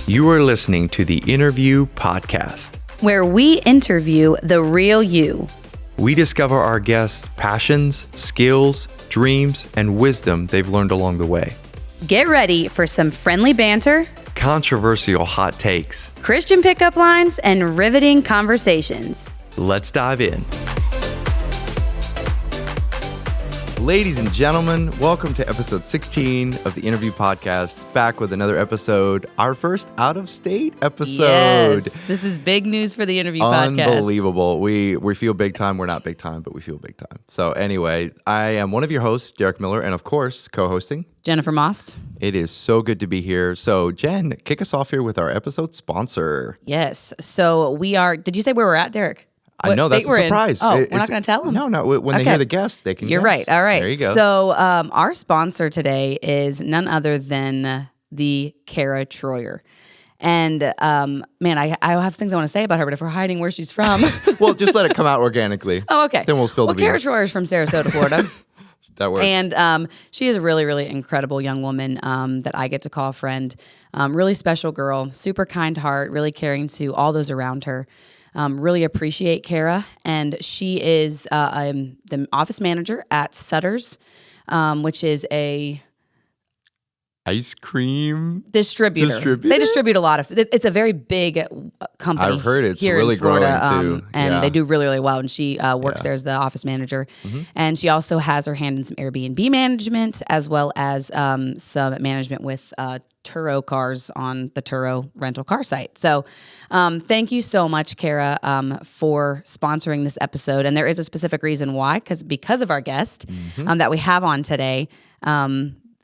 You are listening to the Interview Podcast, where we interview the real you. We discover our guests' passions, skills, dreams, and wisdom they've learned along the way. Get ready for some friendly banter, Controversial hot takes. Christian pickup lines, and riveting conversations. Let's dive in. Ladies and gentlemen, welcome to episode 16 of the Interview Podcast. Back with another episode, our first out-of-state episode. Yes, this is big news for the Interview Podcast. Unbelievable. We feel big time. We're not big time, but we feel big time. So anyway, I am one of your hosts, Derek Miller, and of course, co-hosting Jennifer Most. It is so good to be here. So Jen, kick us off here with our episode sponsor. Yes. So we are, did you say where we're at, Derek? I know that's a surprise. Oh, we're not going to tell them? No. When they hear the guest, they can You're guess. right. All right. There you go. So our sponsor today is none other than the Kara Troyer. And man, I have things I want to say about her, but if we're hiding where she's from. Well, just let it come out organically. Oh, okay. Then we'll spill the beans. Kara Troyer is from Sarasota, Florida. That works. And she is a really, really incredible young woman that I get to call a friend. Really special girl, super kind heart, really caring to all those around her. Really appreciate Kara. And she is the office manager at Sutter's, which is a ice cream distributor. They distribute a lot of. It's a very big company. I've heard it's here really in Florida, growing too, and they do really, really well. And she works there as the office manager, and she also has her hand in some Airbnb management as well as some management with Turo cars on the Turo rental car site. So, thank you so much, Kara, for sponsoring this episode. And there is a specific reason why, because of our guest that we have on today.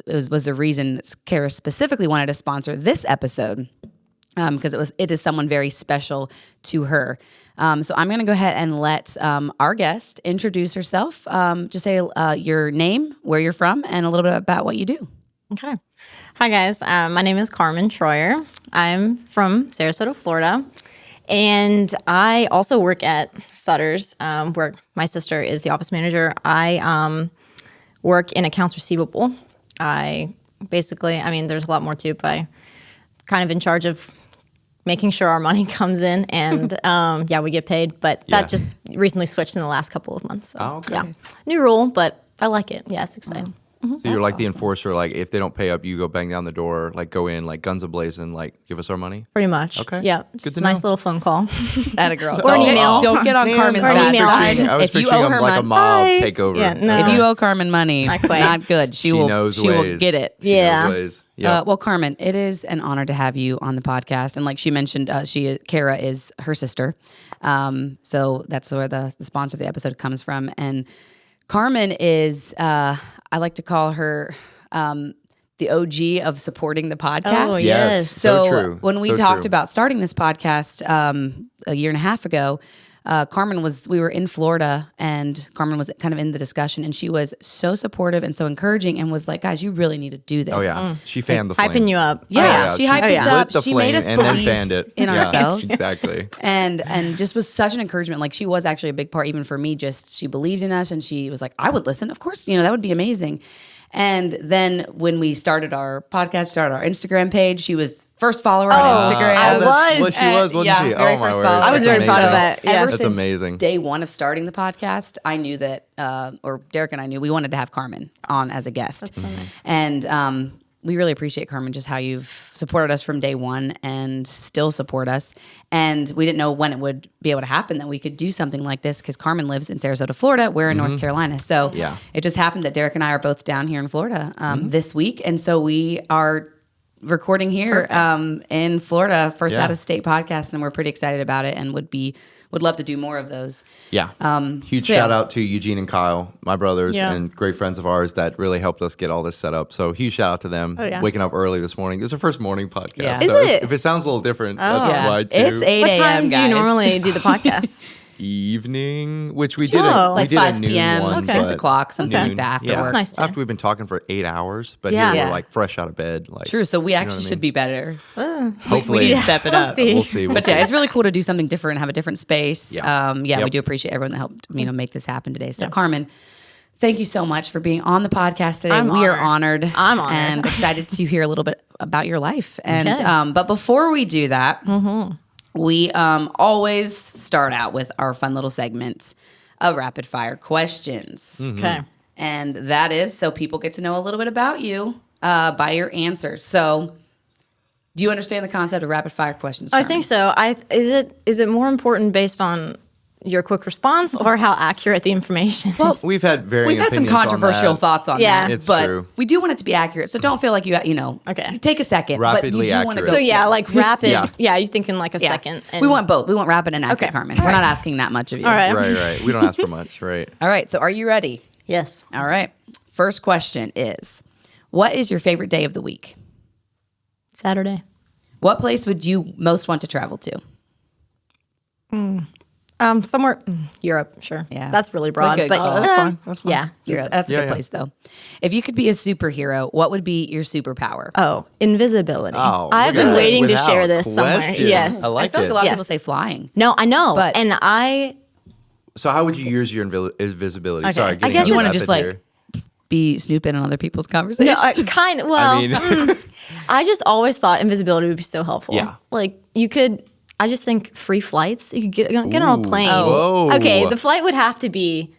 Was the reason that Kara specifically wanted to sponsor this episode because it is someone very special to her. So I'm going to go ahead and let our guest introduce herself. Just say your name, where you're from, and a little bit about what you do. Okay. Hi, guys. My name is Carmen Troyer. I'm from Sarasota, Florida. And I also work at Sutter's, where my sister is the office manager. I work in accounts receivable. There's a lot more to it, but I'm kind of in charge of making sure our money comes in and, we get paid. But that just recently switched in the last couple of months. So, okay. Yeah. New rule, but I like it. Yeah, it's exciting. So you're like the enforcer, like if they don't pay up, you go bang down the door, like go in, like guns a-blazing, like give us our money? Pretty much. Okay. Yeah, just a nice little phone call. Atta girl. Or an email. Don't get on Carmen's bad side. I was If you picturing owe her like a money, mob takeover. Yeah, no. if you owe Carmen money, not good. She will get it. Yeah. Yep. Well, Carmen, it is an honor to have you on the podcast. And like she mentioned, Kara is her sister. So that's where the sponsor of the episode comes from. And Carmen is, I like to call her the OG of supporting the podcast. Oh, yes. So true. When we talked about starting this podcast a year and a half ago, we were in Florida and Carmen was kind of in the discussion and she was so supportive and so encouraging and was like, guys, you really need to do this. Oh, yeah. She fanned the flame. Hyping you up. Yeah, she hyped us up. Lit the She flame made us and then believe fanned it. in ourselves. Exactly. And just was such an encouragement. Like she was actually a big part even for me. Just she believed in us and she was like, I would listen. Of course, that would be amazing. And then when we started our podcast, started our Instagram page, she was first follower on Instagram. I was. Well, she was, wasn't she? Very Oh, my first word. follower. I was very proud of that. Yeah. Ever That's since amazing. day one of starting the podcast, I knew that, or Derek and I knew we wanted to have Carmen on as a guest. That's so nice. And we really appreciate, Carmen, just how you've supported us from day one and still support us. And we didn't know when it would be able to happen that we could do something like this because Carmen lives in Sarasota, Florida. We're in North Carolina. So it just happened that Derek and I are both down here in Florida this week. And so we are recording here in Florida, first out-of-state podcast, and we're pretty excited about it and would love to do more of those. Yeah. Huge shout out to Eugene and Kyle, my brothers and great friends of ours that really helped us get all this set up. So huge shout out to them. Waking up early this morning. This is our first morning podcast. Yeah. So Is it? If it sounds a little different, that's why too. It's 8 What a.m., time do you guys. normally do the podcast? Evening, which we did. Like 5 noon p.m., one, 6 but o'clock, something noon. like that after Yeah. work. That's nice too. After we've been talking for 8 hours, but Yeah. here Yeah. we're like fresh out of bed. Like True, so we actually what I should mean? be better. Hopefully, We need to step it up. see. We'll see. But yeah, it's really cool to do something different, have a different space. Yeah. We Yep. do appreciate everyone that helped make this happen today. So Carmen, thank you so much for being on the podcast today. I'm we are honored. I'm honored. and excited to hear a little bit about your life. And but before we do that, we always start out with our fun little segment of rapid fire questions. Okay. And that is so people get to know a little bit about you by your answers. So do you understand the concept of rapid fire questions, Carmen? I think so. Is it more important based on your quick response or how accurate the information is? Well, we've had some controversial thoughts on that. It's but true. we do want it to be accurate. So don't feel like you know, Okay. you take a second. Rapidly but you do want to accurate. go. So yeah, like rapid. Yeah. Yeah, you're thinking like a second. And We want both. We want rapid and accurate, Okay. Carmen. We're not asking that much of you. All right. Right. We don't ask for much, right? All right. So are you ready? Yes. All right. First question is, what is your favorite day of the week? Saturday. What place would you most want to travel to? Somewhere Europe. Sure. Yeah. That's really broad. good But call. That's fine. That's fine. Yeah, Europe. That's a Yeah, good yeah. place, though. If you could be a superhero, what would be your superpower? Oh, invisibility. Oh, I've look at been that. waiting to Without share this somewhere. question. Yes. I like I feel like a lot of Yes. people say flying. No, I know. But- and I So how would you use your invisibility? Okay. Sorry, I getting guess out You of want to rapid just like here. be snooping on other people's conversations? no, kind of. Well, I mean, I just always thought invisibility would be so helpful. Yeah. Like you could. I just think free flights. You could get on a plane. Whoa. Okay, the flight would have to be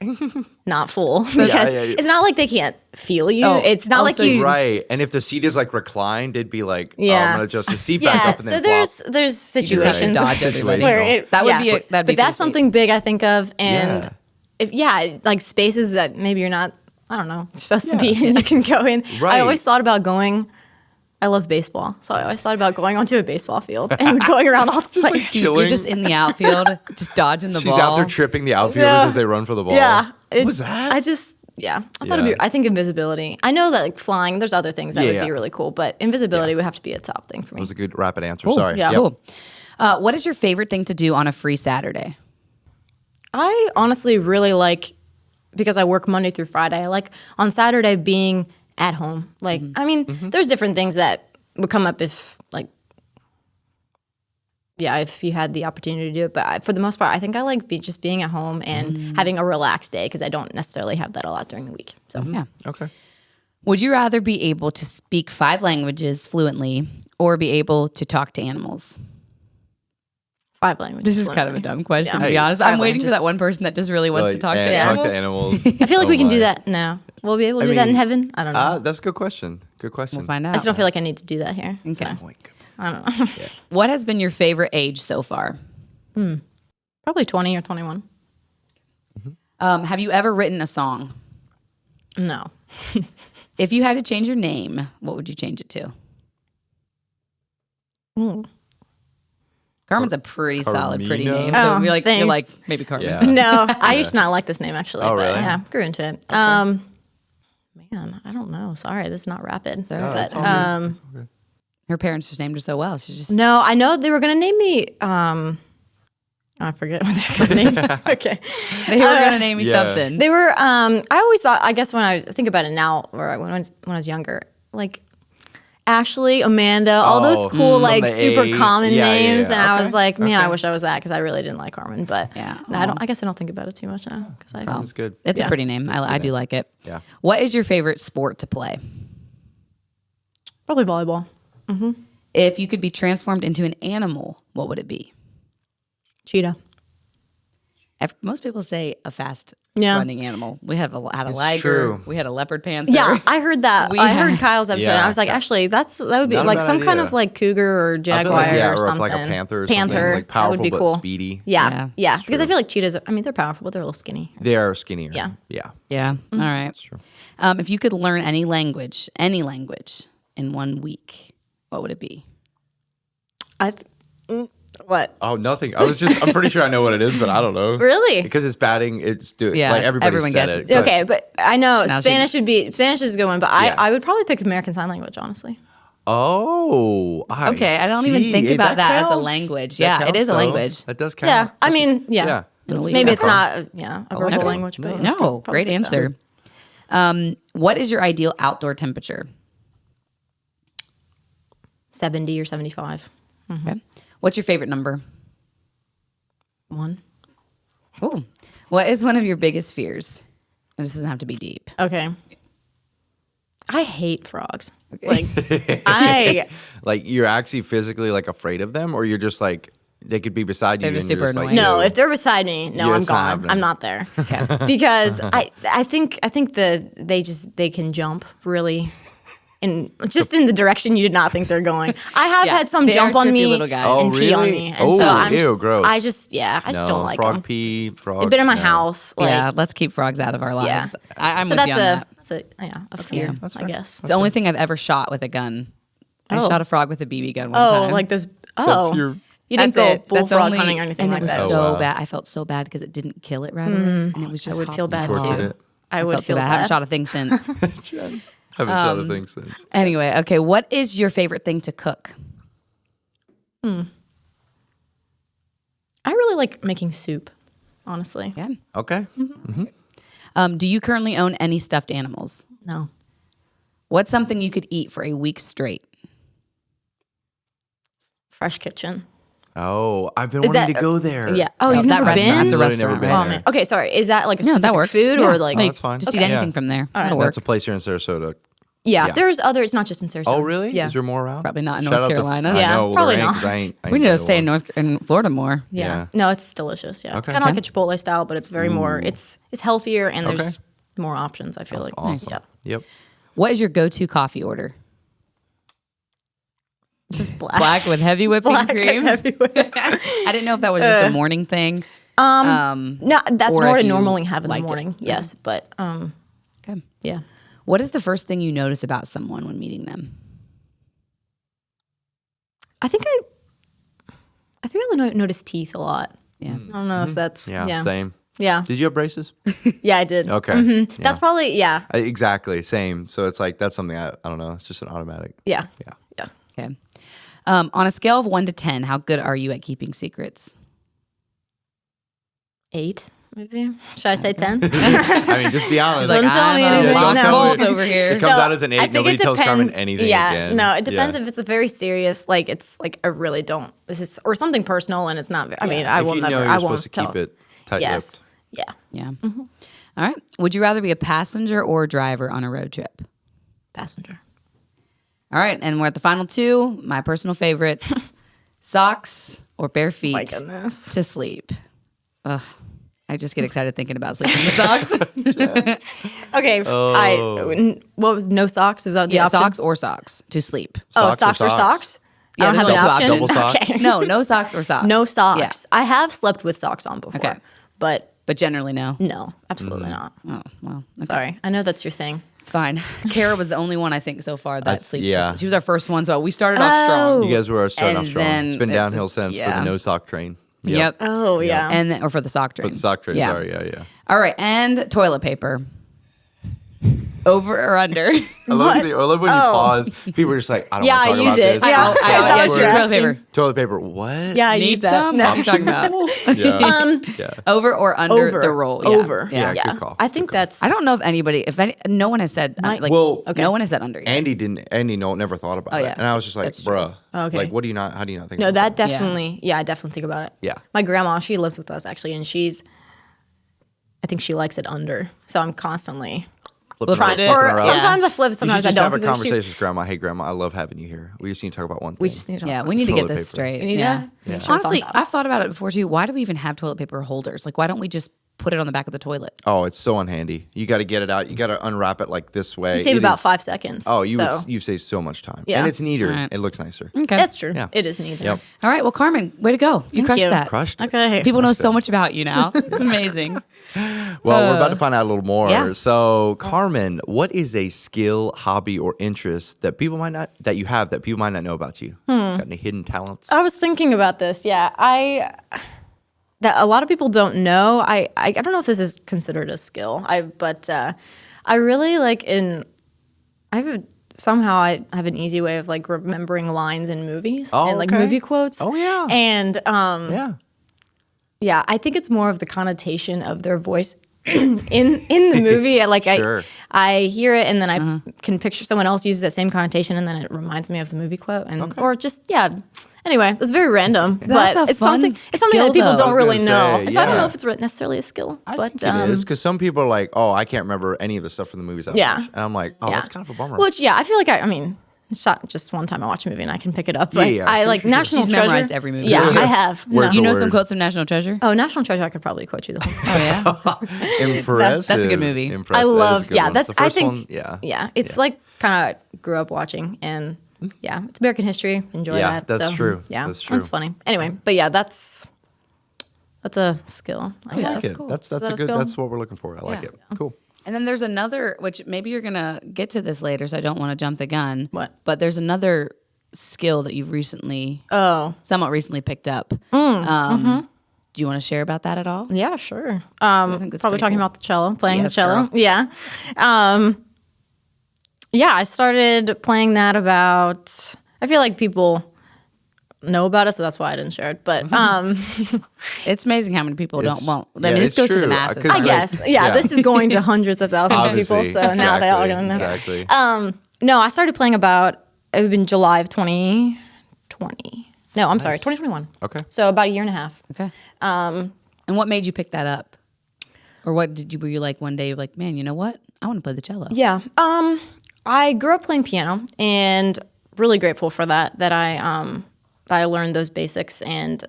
not full because yeah. it's not like they can't feel you. Oh, It's not like also- you. right. And if the seat is like reclined, it'd be like, oh, Yeah. I'm gonna adjust the seat back Yeah. up and So then there's flop. there's You just have to situations dodge everybody. where it, That would yeah. be that'd be But pretty that's sweet. something big I think of, and Yeah. if like spaces that maybe you're not. I don't know. Supposed to be, and you can go in. Right. I always thought about going. I love baseball, so I always thought about going onto a baseball field and going around all the players. You're chilling. just in the outfield, just dodging the She's ball. out there tripping the outfielders Yeah. as they run for the ball. Yeah, What was that? I just I thought it'd Yeah. be. I think invisibility. I know that like flying. There's other things that would Yeah. be really cool, but invisibility would have to be a top thing for me. That was a good rapid answer. Sorry. yeah. Yep. Cool. What is your favorite thing to do on a free Saturday? I honestly really like because I work Monday through Friday. I like on Saturday being at home. Like I mean, there's different things that would come up if if you had the opportunity to do it. But for the most part, I think I like just being at home and having a relaxed day because I don't necessarily have that a lot during the week. So Yeah. Okay. Would you rather be able to speak 5 languages fluently or be able to talk to animals? 5 languages. This is kind of a dumb question, to be Hey, honest. But I'm 5 waiting for languages. that one person that just really wants to talk to Talk animals. to animals. I feel like Oh we can do my. that now. We'll be able to do that in mean, heaven. I don't know. That's a good question. Good question. We'll find out. I just don't feel like I need to do that here. So, Okay. I don't know. What has been your favorite age so far? Probably 20 or 21. Have you ever written a song? No. If you had to change your name, what would you change it to? Carmen's a pretty solid, pretty Carmina? name. So Oh, you're like thanks. maybe Carmen. Yeah. No, I used to not like this name actually. Oh, but really? Yeah, grew into it. Man, I don't know. Sorry, this is not rapid. right. But Her parents just named her so well. She's just no, I know they were gonna name me. I forget what they're gonna name. Okay, they were gonna name me Yeah. something. they were. I always thought. I guess when I think about it now, or when I was younger, like Ashley, Amanda, all those cool, some like of the super A. common Yeah, yeah, names, yeah. and I Okay, was like, man, I okay. wish I was that because I really didn't like Carmen. But Yeah. no, I don't. I guess I don't think about it too much now because I. That's good. It's a Yeah. pretty name. I do like it. Yeah. What is your favorite sport to play? Probably volleyball. If you could be transformed into an animal, what would it be? Cheetah. Most people say a fast Yeah. running animal. We had a It's liger. true. We had a leopard panther. Yeah, I heard that. I heard had- Kyle's episode. And Yeah. I was like, actually, that would be Not a like bad some kind idea. of like cougar or I feel jaguar like, or or something. like a panther or Panther. something. Like powerful that would be but cool. speedy. Yeah, yeah. It's Because I true. feel like cheetahs. I mean, they're powerful, but they're a little skinny. They are skinnier. Yeah. Yeah. Yeah. All right. That's true. If you could learn any language in 1 week, what would it be? What? Oh, nothing. I'm pretty sure I know what it is, but I don't know. Really? Because it's batting, Yeah, like everybody everyone said gets it. it. Okay, but I know Now Spanish Spanish is a good one, but Yeah. I would probably pick American Sign Language, honestly. Oh, Okay, I don't even see. think Hey, about that as a counts. language. That Yeah, it counts, is a though. language. That does count. Yeah, I mean, yeah. Yeah. That's Maybe it's okay. not, a like verbal it. language, but No. No, great answer. What is your ideal outdoor temperature? 70 or 75. Okay. What's your favorite number? 1. Oh, what is one of your biggest fears? And this doesn't have to be deep. Okay. I hate frogs. Like I like you're actually physically like afraid of them, or you're just like they could be beside you. They're just and you're super like, annoying. no, if they're beside me, no, Yeah, I'm it's not gone. happening. I'm not there. Okay. Because I think they can jump really in the direction you did not think they're going. I have had some they jump are on trippy me little guys. and Oh, pee on really? me. And Oh, so I'm ew, just, gross. I just don't like frog them. pee, frog. They've been in my no. house. Like, Yeah, let's keep frogs out of our lives. I'm so with you on that. that's a fear, That's I fair. guess. It's the only thing I've ever shot with a gun. I Oh. shot a frog with a BB gun one time. Like this. That's your. You didn't That's go it. bullfrog That's hunting or anything and like it was that. Oh, so wow. bad. I felt so bad because it didn't kill it right away, and it was just I would hot feel and bad tortured too. it. I I would felt so feel bad. I haven't bad. shot a thing since. Haven't shot a thing since. Anyway, okay. What is your favorite thing to cook? I really like making soup, honestly. Yeah. Okay. Do you currently own any stuffed animals? No. What's something you could eat for a week straight? Fresh Kitchen. Oh, I've been Is wanting that- to go there. Yeah. Oh, That you've never restaurant- been? It's a Literally restaurant, never been right? Oh there. man. Okay, sorry. Is that like a No, specific that works. food Yeah. or like? Oh, that's fine. Just Okay. eat Yeah. anything from there. All right. That'll work. That's a place here in Sarasota. Yeah, Yeah. there's other. It's not just in Sarasota. Oh, really? Yeah. Is there more around? Probably not in Shout North out to- Carolina. I Yeah, know, well, probably there ain't, not. 'cause I ain't We need been to to stay one. in Florida more. Yeah. Yeah. No, it's delicious. Yeah. It's Okay. kind of like a Chipotle style, but it's very more. It's healthier and Okay. there's more options. I feel That's like. awesome. Yeah. Yep. What is your go-to coffee order? Just black. Black with heavy whipping Black cream. everywhere. I didn't know if that was just a morning thing. No, that's Or not what if I you normally have in the liked it. morning. Yes, but Okay. yeah. What is the first thing you notice about someone when meeting them? I think I notice teeth a lot. Yeah. I don't know if that's Yeah, same. Yeah, Did you have braces? yeah, I did. Okay. Yeah. That's probably Exactly, same. So it's like, that's something I don't know. It's just an automatic. yeah. Yeah. Okay. On a scale of 1 to 10, how good are you at keeping secrets? 8, maybe. Should I say 10? I mean, just be honest. Don't tell me I'm anything. a No. cold over here. It comes out as an 8. I think Nobody it tells Carmen depends. anything Yeah, again. no, it depends Yeah. if it's a very serious, like it's like I really don't. This is or something personal, and it's not. I mean, I If will you never. know you're I supposed won't to tell. keep it tight-lipped. Yes. Yeah. Yeah. All right. Would you rather be a passenger or a driver on a road trip? Passenger. All right. And we're at the final 2. My personal favorites socks or bare feet My goodness. to sleep. Ugh. I just get excited thinking about sleeping with socks. Okay. What was no socks? Is that the Yeah, option? socks or socks to sleep. Socks or socks? Yeah, I don't have there's an no option. double socks? Okay. No socks or socks. No Yeah. socks. I have slept with socks on before. Okay. But But generally, no. no, absolutely not. Oh, well, okay. Sorry. I know that's your thing. It's fine. Kara was the only one I think so far that sleeps. yeah. She was our first one, so we started off strong. You guys were starting And off strong. then It's been it downhill just- since for yeah. the no sock train. Yep. Oh, yeah. And then, or for the sock train. For the sock train, Yeah. sorry. Yeah. All right, and toilet paper. Over or under? I love when you pause. People are just like, I don't Yeah, want to I talk use about it. this. Yeah. I That's yes, what your you're toilet asking. paper. Toilet paper, what? Yeah, I Need use that. some? No. What are you talking about? Yeah. yeah. Over or under Over. the roll? Yeah. Over. Yeah. Yeah. Good call. I think that's. I don't know if anybody, no one has said, Well, no one has said under. Yet. Andy never thought about it. yeah. And I was just like, That's true. bruh. Okay. Like, how do you not think No, about that definitely. Yeah, I definitely think about it. Yeah. My grandma, she lives with us actually, and I think she likes it under. So I'm constantly Flipping trying her- to. flipping Or her out. sometimes I flip, You sometimes should I just don't. have a 'cause then conversation with Grandma. Hey, Grandma, I love having you here. We just need to talk about one thing. We just need to. Yeah, we need to get Toilet this paper. straight. We need yeah. to make sure it's on Honestly, top. I've thought about it before too. Why do we even have toilet paper holders? Like, why don't we just put it on the back of the toilet? Oh, it's so unhandy. You got to get it out. You got to unwrap it like this way. You save It about is- 5 seconds. Oh, so. you save so much time. Yeah. And it's neater. Right. It looks nicer. Okay. That's true. Yeah. It is needed. Yep. All right. Well, Carmen, way to go. You crushed you. that. Crushed it. Okay. People know so much about you now. It's amazing. Well, we're about to find out a little more. Yeah. So, Carmen, what is a skill, hobby, or interest that people might not know about you? Got any hidden talents? I was thinking about this. Yeah, that a lot of people don't know. I don't know if this is considered a skill. But I really like somehow I have an easy way of like remembering lines in movies Oh, and like okay. movie quotes. Oh, yeah. And Yeah. yeah, I think it's more of the connotation of their voice in the movie. Like Sure. I hear it and then I can picture someone else uses that same connotation and then it reminds me of the movie quote or just Anyway, it's very random, but it's something that people don't really know. So I don't know if it's necessarily a skill. I think it is because some people are like, oh, I can't remember any of the stuff from the movies I watched. And I'm like, oh, that's kind of a bummer. Which, I feel like it's not just one time I watch a movie and I can pick it up. But I like National Treasure. She's memorized every movie. Yeah, I have. You know some quotes of National Treasure? Oh, National Treasure, I could probably quote you the whole thing. Impressive. That's a good movie. I love, that's, the first one, it's like kind of grew up watching and it's American history. Enjoy that. That's true. Yeah, that's true. That's funny. Anyway, but that's a skill. I like it. Cool. That's what we're looking for. I like it. Cool. And then there's another, which maybe you're going to get to this later, so I don't want to jump the gun. What? But there's another skill that you've somewhat recently picked up. Do you want to share about that at all? Yeah, sure. Probably talking about the cello, playing the cello. Girl. Yeah. I started playing that about, I feel like people know about it, so that's why I didn't share it. But it's amazing how many people won't. I mean, this goes to the masses. I guess. This is going to hundreds of thousands of people, so now they all gonna know. Exactly. No, I started playing it would been July of 2020. No, I'm sorry, 2021. Okay. So about a year and a half. Okay. And what made you pick that up? Or were you like one day, you're like, man, you know what? I want to play the cello. Yeah. I grew up playing piano and really grateful for that I learned those basics, and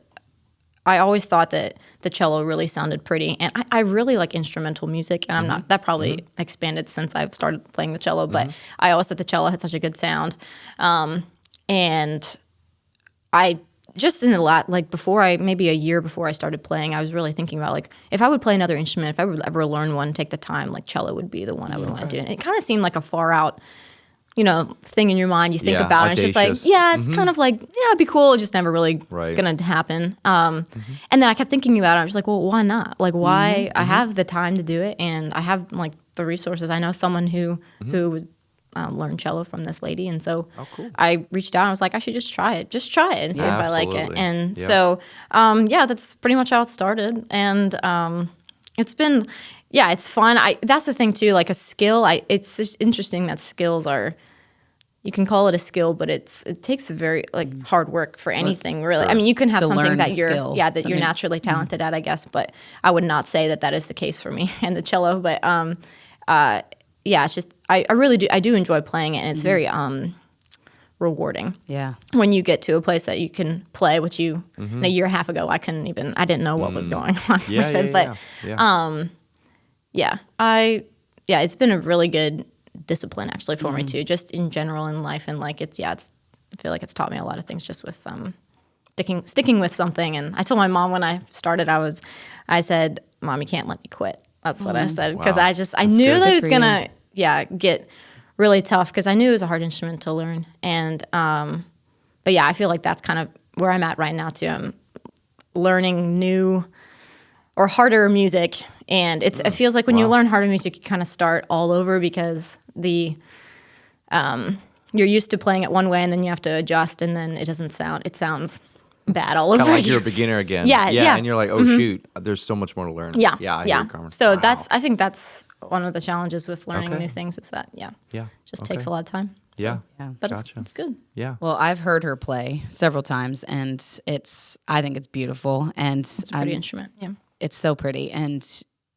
I always thought that the cello really sounded pretty, and I really like instrumental music, and I'm not, that probably expanded since I've started playing the cello, but I always thought the cello had such a good sound, and I just in the maybe a year before I started playing, I was really thinking about like, if I would play another instrument, if I would ever learn one, take the time, like cello would be the one I would want to do, and it kind of seeed like a far out thing in your mind you think about. And it's just like, it's kind of like, it'd be cool. It's just never really going to happen. And then I kept thinking about it. I was like, well, why not? Like, why? I have the time to do it, and I have like the resources. I know someone who was learned cello from this lady, and so I reached out and I was like, I should just try it and see if I like it. And so, that's pretty much how it started. And it's been. Yeah, it's fun. That's the thing too. Like a skill, it's just interesting that skills are. You can call it a skill, but it takes very hard work for anything really. I mean, you can have something that you're you're naturally talented at, I guess. But I would not say that is the case for me and the cello. But it's just I really do enjoy playing it, and it's very rewarding. Yeah. When you get to a place that you can play, which a year and a half ago I didn't know what was going on with it. But it's been a really good discipline actually for me too, just in general in life, and I feel like it's taught me a lot of things just with sticking with something. And I told my mom when I started, I said, Mom, you can't let me quit. That's what I said, because I knew that it was gonna get really tough, because I knew it was a hard instrument to learn. And I feel like that's kind of where I'm at right now too. I'm learning new or harder music. And it feels like when you learn harder music, you kind of start all over, because you're used to playing it one way, and then you have to adjust, and then it sounds bad all over Kind of like again. you're a beginner again. Yeah. And you're like, oh shoot, there's so much more to learn. I hear you, Carmen. So I think that's one of the challenges with learning new things, is that just takes a lot of time. Yeah. But it's good. Yeah. Well, I've heard her play several times, and I think it's beautiful, and It's a pretty instrument. Yeah. It's so pretty. And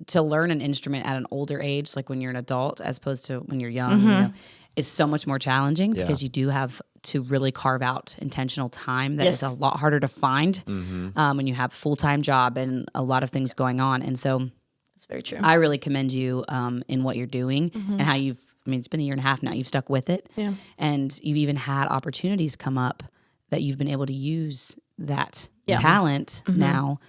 to learn an instrument at an older age, like when you're an adult, as opposed to when you're young, is so much more challenging, because you do have to really carve out intentional time that is a lot harder to find when you have a full-time job and a lot of things going on. And so it's very true. I really commend you in what you're doing, and how it's been a year and a half now. You've stuck with it. Yeah. And you've even had opportunities come up that you've been able to use that talent now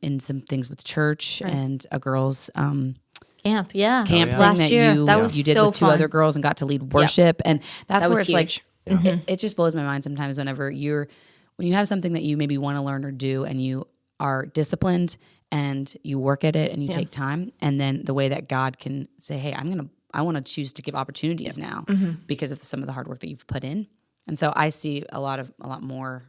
in some things with church and a girl's camp thing last that year. You did so with two fun. other girls and got to lead worship. And that's where it's huge. it just blows my mind sometimes whenever when you have something that you maybe want to learn or do, and you are disciplined and you work at it and you take time, and then the way that God can say, hey, I want to choose to give opportunities now because of some of the hard work that you've put in. And so I see a lot more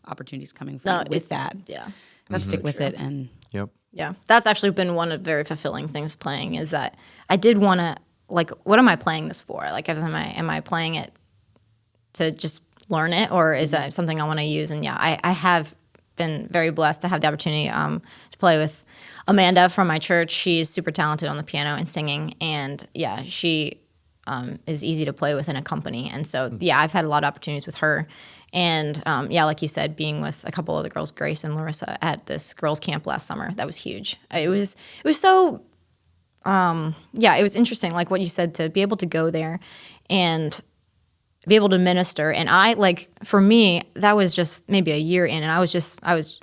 opportunities coming from with that. Yeah. stick with it. And Yep. Yeah, that's actually been one of the very fulfilling things playing is that I did want to, like, what am I playing this for? Like, am I playing it to just learn it, or is that something I want to use? And yeah, I have been very blessed to have the opportunity to play with Amanda from my church. She's super talented on the piano and singing, and yeah, she is easy to play with in a company. And so yeah, I've had a lot of opportunities with her. And yeah, like you said, being with a couple of the girls, Grace and Larissa, at this girls' camp last summer, that was huge. It was so, yeah, it was interesting, like what you said, to be able to go there and be able to minister. And for me, that was just maybe a year in, and I was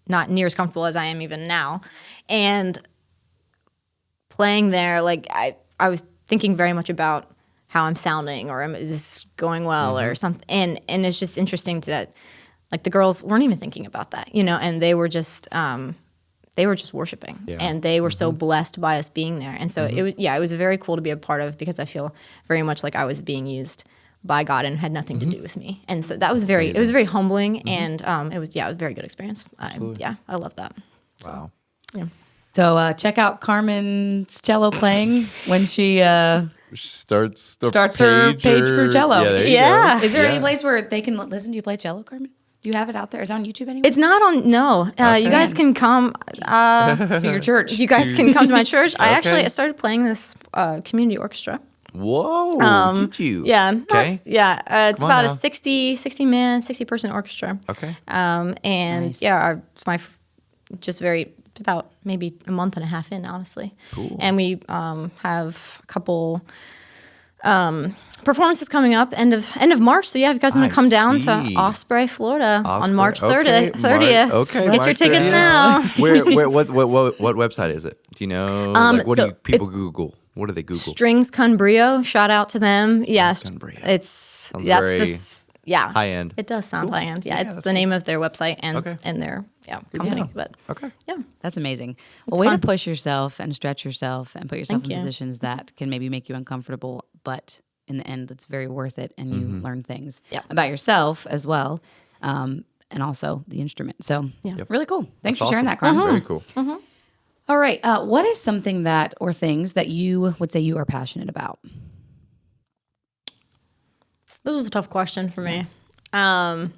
not near as comfortable as I am even now. And playing there, like I was thinking very much about how I'm sounding, or is this going well, or something. And it's just interesting that, like, the girls weren't even thinking about that, and they were just worshiping, and they were so blessed by us being there. And so it was very cool to be a part of, because I feel very much like I was being used by God and had nothing to do with me. And so that was it was very humbling, and it was a very good experience. I love that. Wow. So, yeah. so check out Carmen's cello playing when she starts her page for cello. Yeah, there you go. Is there any place where they can listen to you play cello, Carmen? Do you have it out there? Is it on YouTube anywhere? It's not on. No, you guys can come to your church. You guys can come to my church. I started playing this community orchestra. Whoa! Did you? Yeah. Okay. It's about a 60 person orchestra. Okay. And nice. it's just about maybe a month and a half in, honestly. Cool. And we have a couple performances coming up end of March. So yeah, if you guys want to come down to Asbury, Florida on March 30th. Get your tickets now. What website is it? Do you know? What do people Google? What do they Google? Strings Con Brio. Shout out to them. Yes, Sounds very high end. It does sound high end. Yeah, it's the name of their website and their company. But that's amazing. Well, way to push yourself and stretch yourself and put yourself in positions that can maybe make you uncomfortable, but in the end, it's very worth it, and you learn things about yourself as well, and also the instrument. So really cool. Thanks for sharing that, Carmen. Very cool. All right. What is something or things that you would say you are passionate about? This was a tough question for me. But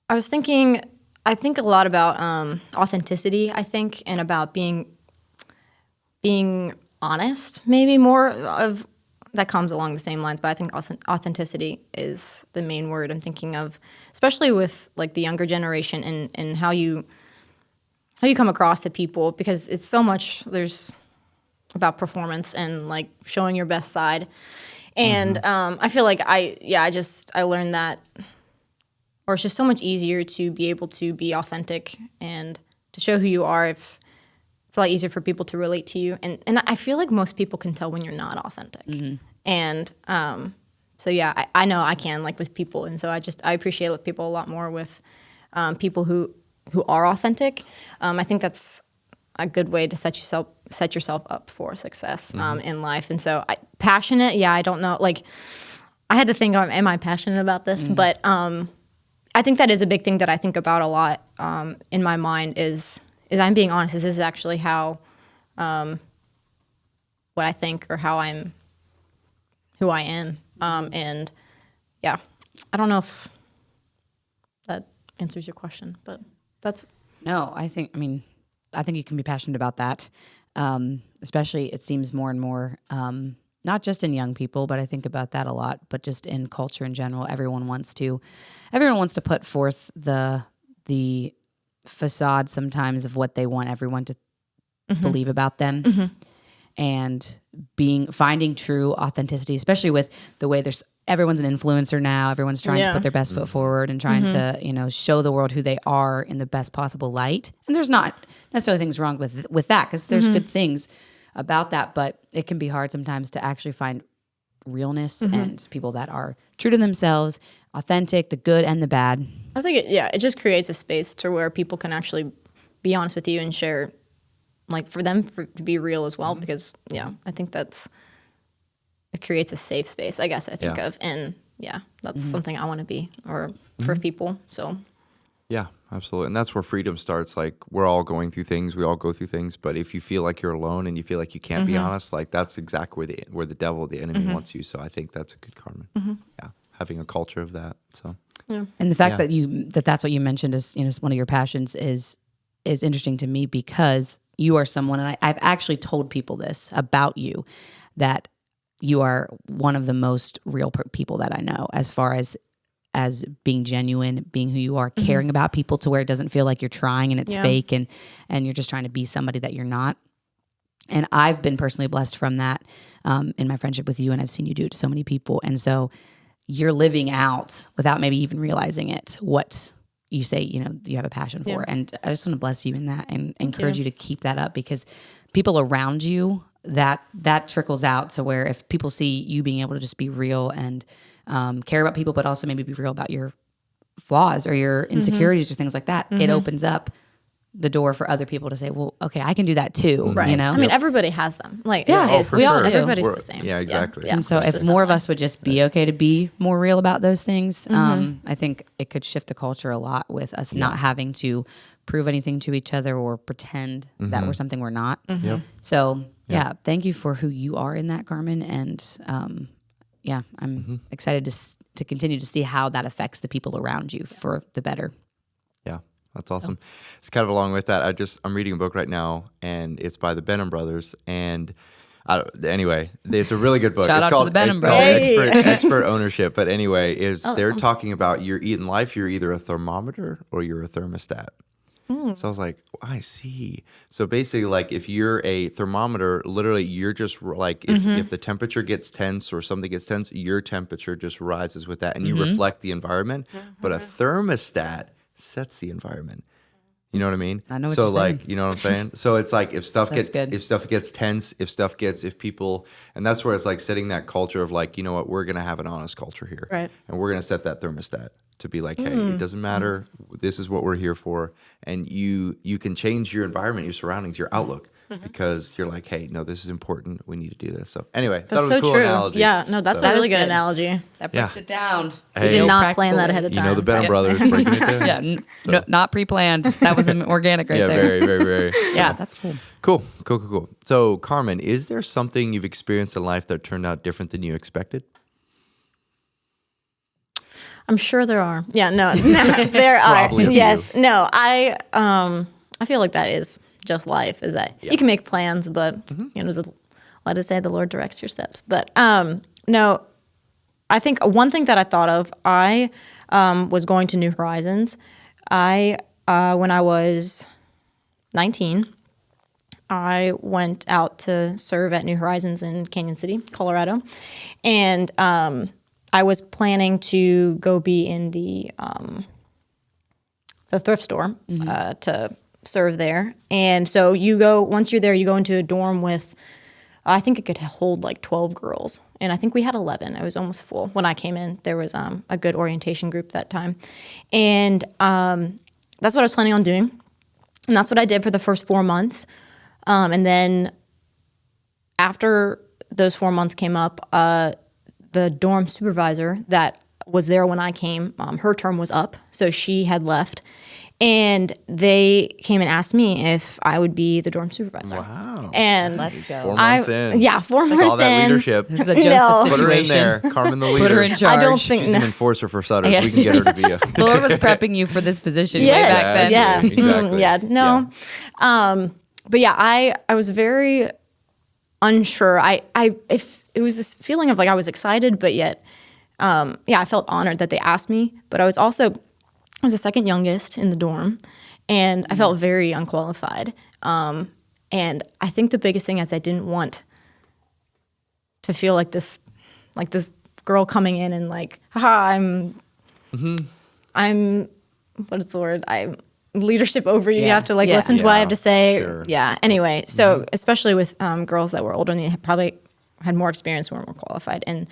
I was thinking, I think a lot about authenticity, and about being honest, maybe more of that comes along the same lines. But I think authenticity is the main word I'm thinking of, especially with like the younger generation and how you come across to people, because it's so much, there's about performance and like showing your best side. And I feel like I learned that, or it's just so much easier to be able to be authentic and to show who you are. If it's a lot easier for people to relate to you. And I feel like most people can tell when you're not authentic. And so yeah, I know I can, like, with people. And so I appreciate people a lot more with people who are authentic. I think that's a good way to set yourself up for success in life. And so passionate, I don't know. Like, I had to think, am I passionate about this? But I think that is a big thing that I think about a lot in my mind is I'm being honest. Is this actually how, what I think, or who I am? And yeah, I don't know if that answers your question, but that's. No, I think you can be passionate about that. Especially, it seems more and more, not just in young people, but I think about that a lot, but just in culture in general. Everyone wants to put forth the facade sometimes of what they want everyone to believe about them, and finding true authenticity, especially with the way everyone's an influencer now. Everyone's trying to put their best foot forward and trying to, show the world who they are in the best possible light. And there's not necessarily things wrong with that, because there's good things about that, but it can be hard sometimes to actually find realness and people that are true to themselves, authentic, the good and the bad. I think it just creates a space to where people can actually be honest with you and share, like, for them to be real as well, because I think it creates a safe space, I guess I think of, and that's something I want to be, or for people. So Yeah, absolutely. And that's where freedom starts. Like, we're all going through things. We all go through things. But if you feel like you're alone and you feel like you can't be honest, like that's exactly where the devil, the enemy wants you. So I think that's a good Carmen. Yeah, having a culture of that. So And the fact that that's what you mentioned is, is one of your passions is interesting to me, because you are someone, and I've actually told people this about you, that you are one of the most real people that I know, as far as being genuine, being who you are, caring about people to where it doesn't feel like you're trying and it's fake and you're just trying to be somebody that you're not. And I've been personally blessed from that in my friendship with you, and I've seen you do it to so many people. And so you're living out, without maybe even realizing it, what you say, you have a passion for. And I just want to bless you in that and encourage you to keep that up, because people around you, that trickles out to where if people see you being able to just be real and care about people, but also maybe be real about your flaws or your insecurities or things like that, it opens up the door for other people to say, well, okay, I can do that too. Right. I mean, everybody has them. Like, we all do. Everybody's the same. Yeah, exactly. And so if more of us would just be okay to be more real about those things, I think it could shift the culture a lot, with us not having to prove anything to each other or pretend that we're something we're not. So thank you for who you are in that, Carmen. And I'm excited to continue to see how that affects the people around you for the better. Yeah, that's awesome. It's kind of along with that. I'm reading a book right now, and it's by the Benham brothers. And anyway, it's a really good book. Shout it's out called, to the Benham it's brothers. called Expert Ownership. But anyway, they're talking about in life, you're either a thermometer or you're a thermostat. So I was like, I see. So basically, like, if you're a thermometer, literally you're just like, if the temperature gets tense or something gets tense, your temperature just rises with that, and you reflect the environment. But a thermostat sets the environment. You know what I mean? I know what so you're like, saying. you know what I'm saying? So it's like, if stuff That's gets good. tense, if people, and that's where it's like setting that culture of like, you know what, we're going to have an honest culture here. Right. And we're going to set that thermostat to be like, hey, it doesn't matter. This is what we're here for. And you can change your environment, your surroundings, your outlook, because you're like, hey, no, this is important. We need to do this. So anyway, That's that was so a cool true. analogy. Yeah, no, that's a really good analogy. That breaks it down. Hey. We did not plan that ahead of time. You know the Benham brothers breaking it down. Yeah, not pre-planned. That was organic right there. Yeah, very, very, very. Yeah, that's cool. Cool. So, Carmen, is there something you've experienced in life that turned out different than you expected? I'm sure there are. Yeah, no, there are. Probably a few. Yes, no. I feel like that is just life. Is that you can make plans, but let us say the Lord directs your steps. But no, I think one thing that I thought of, I was going to New Horizons. When I was 19, I went out to serve at New Horizons in Canyon City, Colorado, and I was planning to go be in the thrift store to serve there. And so once you're there, you go into a dorm with, I think it could hold like 12 girls. And I think we had 11. It was almost full. When I came in, there was a good orientation group that time. And that's what I was planning on doing. And that's what I did for the first 4 months. And then after those 4 months came up, the dorm supervisor that was there when I came, her term was up, so she had left. And they came and asked me if I would be the dorm supervisor. Wow. And let's go. 4 months in. Yeah, 4 months in. All that leadership. This is a Joseph Put her in situation. there. Carmen the leader. Put her in charge. I don't think She's an enforcer for Sutters. Yeah. We can get her to be a... The Lord was prepping you for this position way Yes, back then. yeah. Exactly. Yeah, no. Yeah. But yeah, I was very unsure. If it was this feeling of like I was excited, but yet, I felt honored that they asked me. But I was the second youngest in the dorm, and I felt very unqualified. And I think the biggest thing is I didn't want to feel like this girl coming in and like, haha, I'm, what is the word? I'm leadership over you. You have to listen to what I have to say. Sure. Yeah. Anyway, so especially with girls that were older and they probably had more experience, were more qualified. And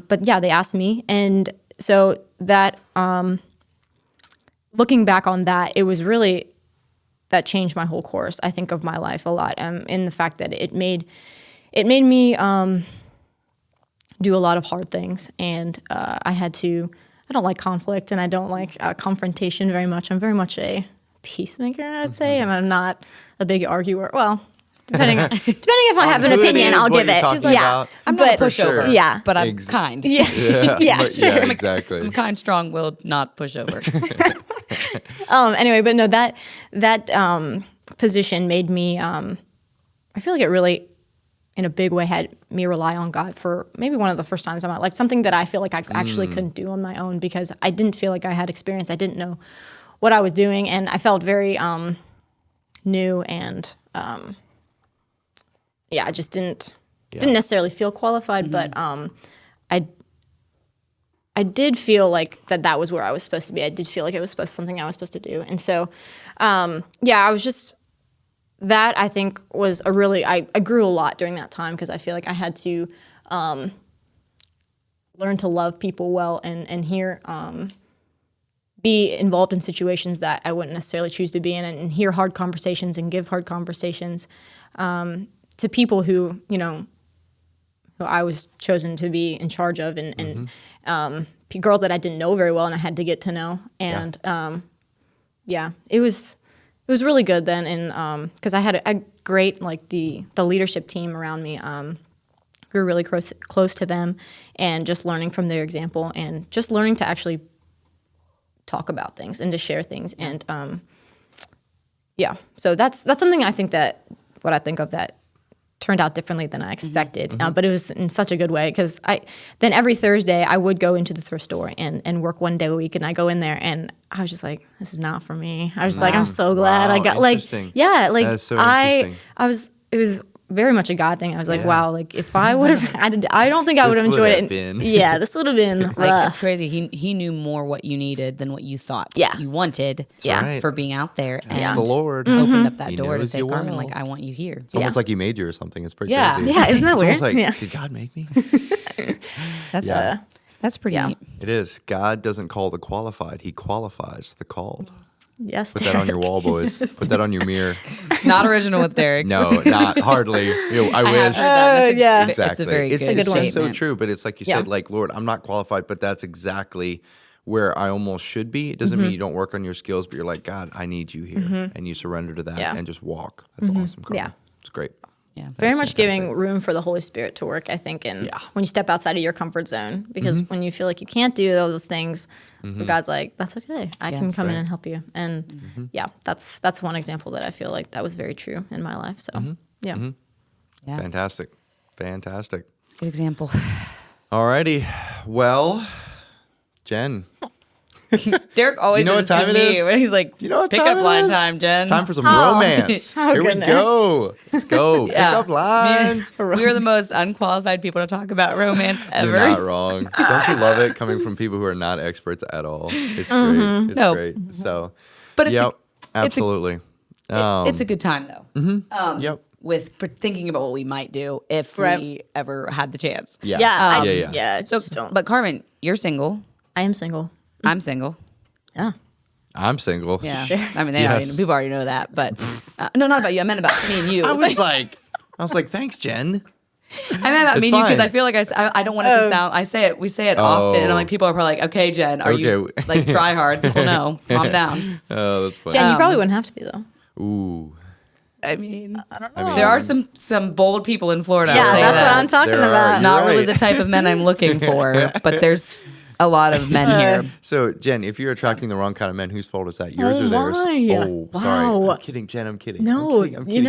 but yeah, they asked me, and so that looking back on that, it was really that changed my whole course, I think, of my life a lot. In the fact that it made me do a lot of hard things, and I had to don't like conflict, and I don't like confrontation very much. I'm very much a peacemaker, I'd say, and I'm not a big arguer. Well, depending if I have an opinion, I'll give it. She's like, yeah, I'm not a pushover. Sure. Yeah, but I'm kind. Yeah, yeah, sure. Yeah, exactly. I'm kind, strong-willed, not pushover. Anyway, but no, that position made me. I feel like it really, in a big way, had me rely on God for maybe one of the first times in my life. Like something that I feel like I actually couldn't do on my own because I didn't feel like I had experience. I didn't know what I was doing, and I felt very new and I just didn't necessarily feel qualified, but I did feel like that was where I was supposed to be. I did feel like it was something I was supposed to do, and so I was just. That I think was I grew a lot during that time because I feel like I had to learn to love people well and be involved in situations that I wouldn't necessarily choose to be in and hear hard conversations and give hard conversations to people who I was chosen to be in charge of and girls that I didn't know very well and I had to get to know. And it was really good then, and because I had a great the leadership team around me. Grew really close to them, and just learning from their example, and just learning to actually talk about things and to share things, and so that's something I think what I think of that turned out differently than I expected, but it was in such a good way because then every Thursday I would go into the thrift store and work one day a week, and I go in there and I was just like, this is not for me. I was like, I'm so glad I got that is so interesting. It was very much a God thing. I was like, wow, like if I would have, I don't think I would have enjoyed it. Yeah, this would have been rough. It's crazy. He knew more what you needed than what you thought you wanted right. for being out there. It's the Lord. Opened up that He door to knows say, you Carmen, well. like, I want you here. It's almost like He made you or something. It's pretty Yeah. crazy. Yeah, isn't that It's weird? almost like, did God make me? That's pretty neat. It is. God doesn't call the qualified. He qualifies the called. Yes, Put that on your wall, boys. Put that on your mirror. Not original with Derek. No, not hardly. I wish. Exactly. It's a very it's good just so statement. true, but it's like you said, like, Lord, I'm not qualified, but that's exactly where I almost should be. It doesn't mean you don't work on your skills, but you're like, God, I need you here. And you surrender to that and just walk. That's awesome, Carmen. Yeah. It's great. Yeah. Very much giving room for the Holy Spirit to work, I think, and when you step outside of your comfort zone, because when you feel like you can't do those things, God's like, that's okay. I can come in and help you. And that's one example that I feel like that was very true in my life. So, Yeah. Fantastic. It's a good example. Alrighty. Well, Jen. Derek always You know does what time to it me is? when he's like, You know what pickup time it line is? time, Jen. It's time for some romance. Here we goodness. go. Let's go. Pickup lines. We are the most unqualified people to talk about romance ever. You're not wrong. Don't you love it coming from people who are not experts at all? It's great. It's great. So, But it's absolutely. it's a good time though. Yep. With thinking about what we might do if we ever had the chance. Yeah. So, Just don't. but Carmen, you're single. I am single. I'm single. Yeah. I'm single. Yeah. I mean, Yes. people already know that. But no, not about you. I meant about me and you. I was like, thanks, Jen. I meant about me and you because I feel like I don't want it to sound. We say it often, and like people are probably like, okay, Jen, are you like try hard? Well, no, calm down. Oh, that's funny. Jen, you probably wouldn't have to be though. Ooh. I mean, I don't know. there are some bold people in Florida. I'll Yeah, tell you that's that. what I'm talking There are. about. You're Not really right. the type of men I'm looking for, but there's a lot of men here. So, Jen, if you're attracting the wrong kind of men, whose fault is that? Yours Oh, or theirs? my. Oh, sorry. Wow. I'm kidding, Jen. I'm kidding. No, I'm kidding.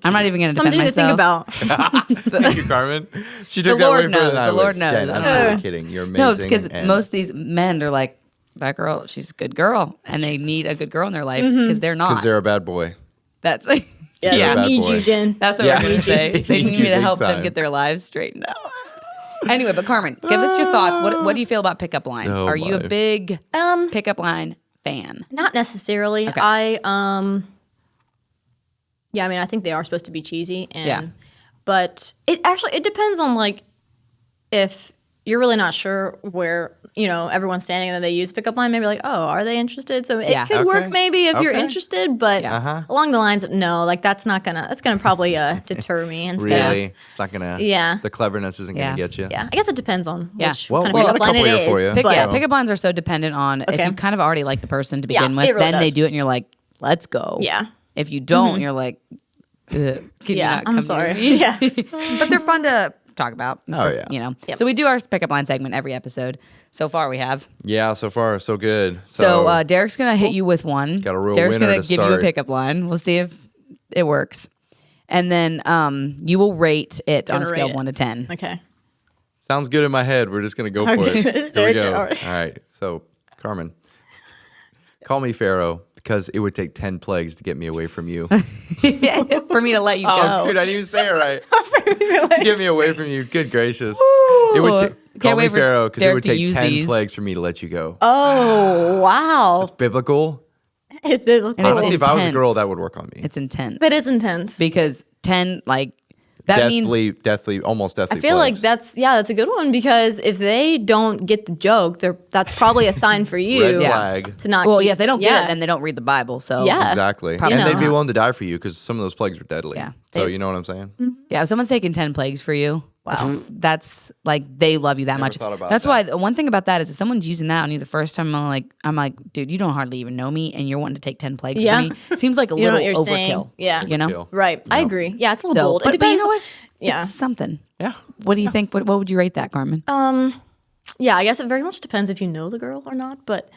I'm not even going to defend Something to think myself. about. Thank you, Carmen. She took The that Lord way further knows. than I The was. Lord knows. Jen, I I'm don't totally know. kidding. You're amazing. No, it's because and- most of these men are like, that girl, she's a good girl, and they need a good girl in their life because they're not. Because they're a bad boy. That's like, Yeah, bad I need boy. you, Jen. that's what Yeah. we're going to say. They Need need you me to big help them time. get their lives straightened out. Anyway, but Carmen, give us your thoughts. What do you feel about pickup lines? Oh, Are you a my. big pickup line fan? Not necessarily. Okay. I mean, I think they are supposed to be cheesy, and Yeah. but it depends on like if you're really not sure where, everyone's standing and then they use pickup line, maybe like, oh, are they interested? So it could work maybe if you're interested, but along the lines of no, like that's gonna probably deter me instead. Really? It's not gonna, the cleverness isn't gonna get you. Yeah, I guess it depends on which well, kind we of got a pickup line couple it here for is. you. But Pickup lines are so dependent on if you kind of already like the person to begin with, it really then they does. do it and you're like, let's go. Yeah. If you don't, you're like, ugh, can you not come I'm sorry. near me? Yeah. But they're fun to talk about. Oh, yeah. Yep. So we do our pickup line segment every episode. So far we have. Yeah, so far so good. So Derek's gonna hit you with one. Got a real Derek's winner gonna to give you a start. pickup line. We'll see if it works. And then you will rate it on a scale of 1 to 10. Okay. Sounds good in my head. We're just gonna go for it. Here we go. All right. So, Carmen, call me Pharaoh because it would take 10 plagues to get me away from you. For me to let you go. Oh, dude, I didn't even say it right. To get me away from you. Good gracious. It would call Can't me wait for Pharaoh because it Derek would to take use 10 these. plagues for me to let you go. Oh, wow. It's biblical. It's biblical. And it's Honestly, if I was a intense. girl, that would work on me. It's intense. That is intense. Because 10, like, that means almost deathly. I feel like plagues. that's a good one because if they don't get the joke, that's probably a sign for you Red flag. to not. if they don't get it, then they don't read the Bible. So Yeah. Exactly. Probably And they'd be not. willing to die for you because some of those plagues are deadly. Yeah. So you know what I'm saying? Yeah, if someone's taking 10 plagues for you, wow, that's like they love you that much. thought about That's that. why the one thing about that is if someone's using that on you the first time, I'm like, dude, you don't hardly even know me, and you're wanting to take 10 plagues Yeah. for me. It seems like a You know little what you're overkill. saying. Yeah. you know. Overkill. Right. I agree. Yeah, it's a little bold. It But depends. you know what? Yeah. It's something. Yeah. What do you think? What would you rate that, Carmen? Yeah, I guess it very much depends if you know the girl or not. But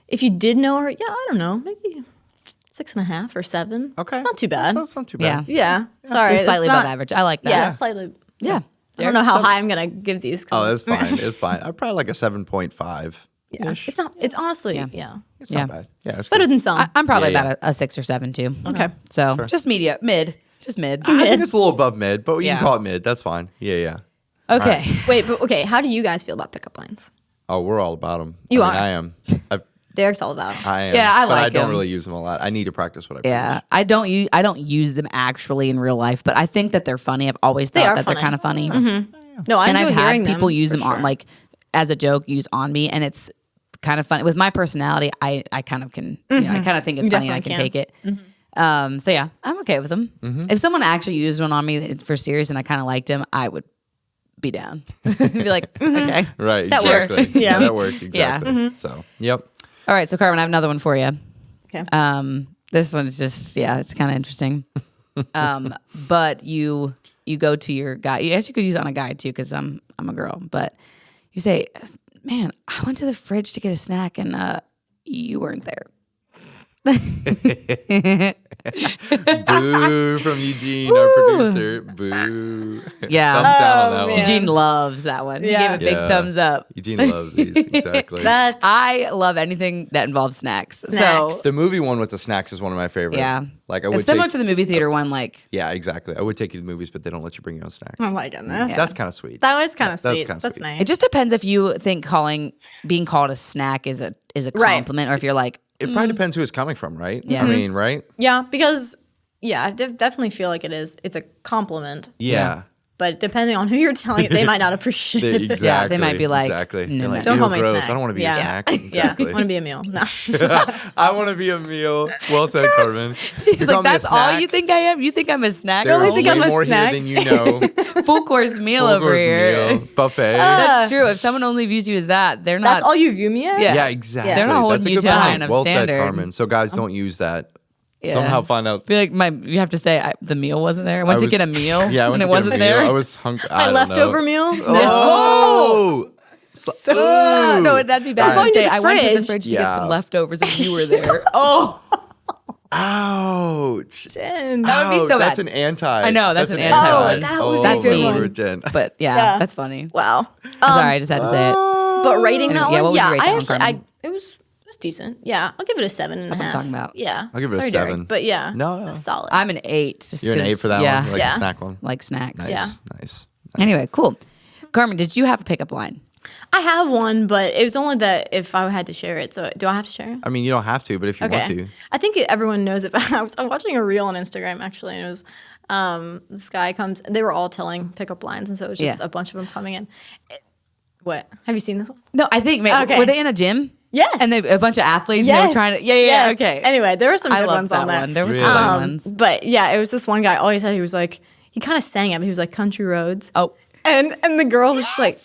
if you did know her, yeah, I don't know, maybe 6.5 or 7. Okay. It's not too bad. That's not too bad. Yeah. Yeah. Sorry. It's slightly not- above average. I like that. Yeah, slightly. Yeah. I don't know how high I'm gonna give these. 'Cause Oh, that's fine. It's fine. I'd probably like a 7.5. yeah. It's not. It's honestly. Yeah. It's Yeah. not bad. Yeah, it's Better good. than some. I'm probably Yeah, about a 6 or 7 too. Okay. So just mid. Just mid. I think it's a little above mid, but you Yeah. can call it mid. That's fine. Yeah. Okay. Wait, but okay. How do you guys feel about pickup lines? Oh, we're all about them. You I mean, are. I am. Derek's all about. 'em. I am. Yeah, I but I like don't 'em. really use them a lot. I need to practice what I preach. Yeah, I don't use them actually in real life, but I think that they're funny. I've always thought are that funny. they're kind of funny. No, I And enjoy I've had hearing people them, use for them on sure. like as a joke, use on me, and it's kind of funny. With my personality, I kind of can, I kind of think it's You funny and I definitely can can. take it. So yeah, I'm okay with them. If someone actually used one on me it's for serious and I kind of liked him, I would be down. Be like, okay. Right. That exactly. worked. Yeah. That worked. Exactly. So, yep. All right, so Carmen, I have another one for you. Okay. This one is just it's kind of interesting. But you go to your guy. Yes, you could use it on a guy too, because I'm a girl. But you say, "Man, I went to the fridge to get a snack, and you weren't there." Boo from Eugene, our producer. Boo. Yeah. Thumbs down on that one. Eugene loves that one. He Yeah. gave a big Yeah. thumbs up. Eugene loves these. Exactly. That's I love anything that involves snacks. Snacks. So The movie one with the snacks is one of my favorite. yeah, Like I would it's similar take, to the movie theater one. Like yeah, exactly. I would take you to the movies, but they don't let you bring your own snacks. oh my goodness. That's kind of sweet. That was kind of That's sweet. kinda That's sweet. nice. it just depends if you think being called a snack is a Right. compliment, or if you're like, It probably depends who it's coming from, right? Yeah. I mean, right? Yeah, because I definitely feel like it's a compliment. Yeah. But depending on who you're telling it, they might not appreciate it. Exactly. Yeah, they might be like, exactly. no, You're no. like, Don't "Ew, call me a gross. snack." I don't want to be Yeah. a snack. Yeah, Exactly. I want to be a meal. No. I want to be a meal. Well said, Carmen. she's You call like, me a that's all snack? you think I am? You think I'm a snack? There's only think way I'm a more snack. here than you know. Full course meal Full over course here. meal, buffet. That's true. If someone only views you as that, they're not. That's all you view me as? Yeah. yeah, exactly. They're not holding That's a you good to a high point. enough Well standard. said, Carmen. So guys, don't use that. Yeah. Somehow find out. Be like, you have to say the meal wasn't there. I went to get a meal. Yeah, I when went to it get wasn't a meal. there. I was hungry. My leftover meal? Oh. Ooh. No, that'd be bad. going to Say, the I went to the fridge. fridge to get Yeah. some leftovers and you were there. Oh, Ouch. Jen. that would be Ouch, so that's bad. an anti. I know, that's an anti one. that would be That's a good mean. one. Jen. But yeah, Yeah. that's funny. Wow. Sorry, I just had to say it. But rating that Yeah, what one, would you rate I that one, actually, Carmen? it was decent. Yeah, I'll give it a 7.5. That's what I'm talking about. Yeah, I'll give it a Sorry, 7. Derek, but yeah, No. it was solid. I'm an 8. Just You're an 8 for that yeah, one? Like Yeah. a snack one? like snacks. Nice. Yeah. Nice. Anyway, cool. Carmen, did you have a pickup line? I have one, but it was only that if I had to share it. So do I have to share it? I mean, you don't have to, but if you want to. I think everyone knows it. But I was watching a reel on Instagram actually, and it was this guy comes. They were all telling pickup lines, and so it was just Yeah. a bunch of them coming in. What? Have you seen this one? No, I think Okay. were they in a gym? Yes. And a bunch of athletes. Yes. And they were trying to. Yeah. Yes. Okay. Anyway, there were some I good loved ones that on there. one. There were Really? some good ones. But yeah, it was this one guy. All he said, he was like, he kind of sang it, but he was like, "Country roads." Oh. And the girls are just like,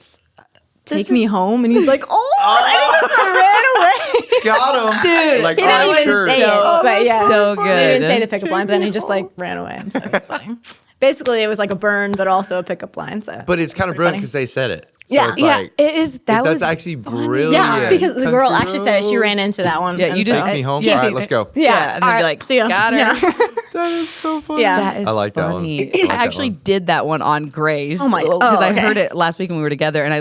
"Take me home," and he's like, "Oh!" And he just ran away. Got him, dude. Like, He didn't even sure. say it, but yeah, so He didn't good. say the pickup line, but then he just like ran away. So it was funny. Basically, it was like a burn, but also a pickup line. So, But it's kind of pretty brilliant funny. because they said it. So Yeah. it's Yeah, like, it is. that's actually brilliant. Yeah, because the girl Country actually said it. She ran roads. into that one. Yeah, and you just so- Take me home. Yeah. All right, let's go. Yeah, and then all be right, like, see ya. got her. Yeah. That is so funny. Yeah. That is I like that one. funny. I like I that actually one. did that one on Grace. Oh my- Because I okay. heard it last week when we were together, and I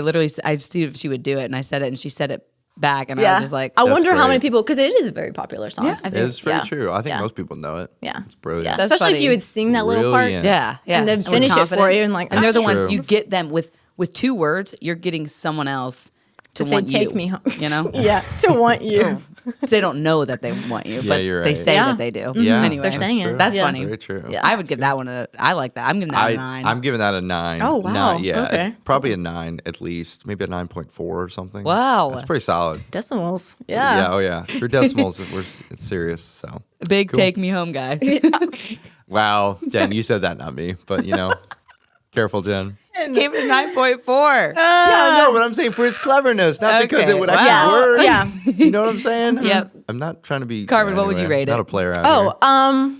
just see if she would do it, and I said it, and she said it back, and I was just like, I wonder how great. many people, because it is a very popular song. Yeah. I It think, is very true. I think Yeah. most people know it. Yeah. It's brilliant. Yeah. That's Especially if funny. you would sing that little part. Brilliant. yeah, And then with finish it for confidence. you and, like, and they're the That's ones true. you get them with 2 words. You're getting someone else to say, want "Take you. me home." You know, Yeah, to want you. they don't know that they want you, Yeah, but you're they right. say Yeah. that they do. Yeah, Anyway, They're saying it. true. That's Yeah. funny. Very true. Yeah. I would give that one I like that. I'm giving that a 9. I'm giving that a 9. Oh, wow. Not, yeah, Okay. probably a 9 at least. Maybe a 9.4 or something. Wow. That's pretty solid. Decimals. Yeah. Yeah. Oh yeah. For decimals, it's serious. So Big take me home guy. wow, Jen, you said that, not me. But careful, Jen. Gave it a 9.4. Yeah, no, but I'm saying for its cleverness, not because Okay, it would wow. actually work. Yeah. You know what I'm saying? Yep. I'm not trying to be. Carmen, what would you rate it? Not a player out Oh, here.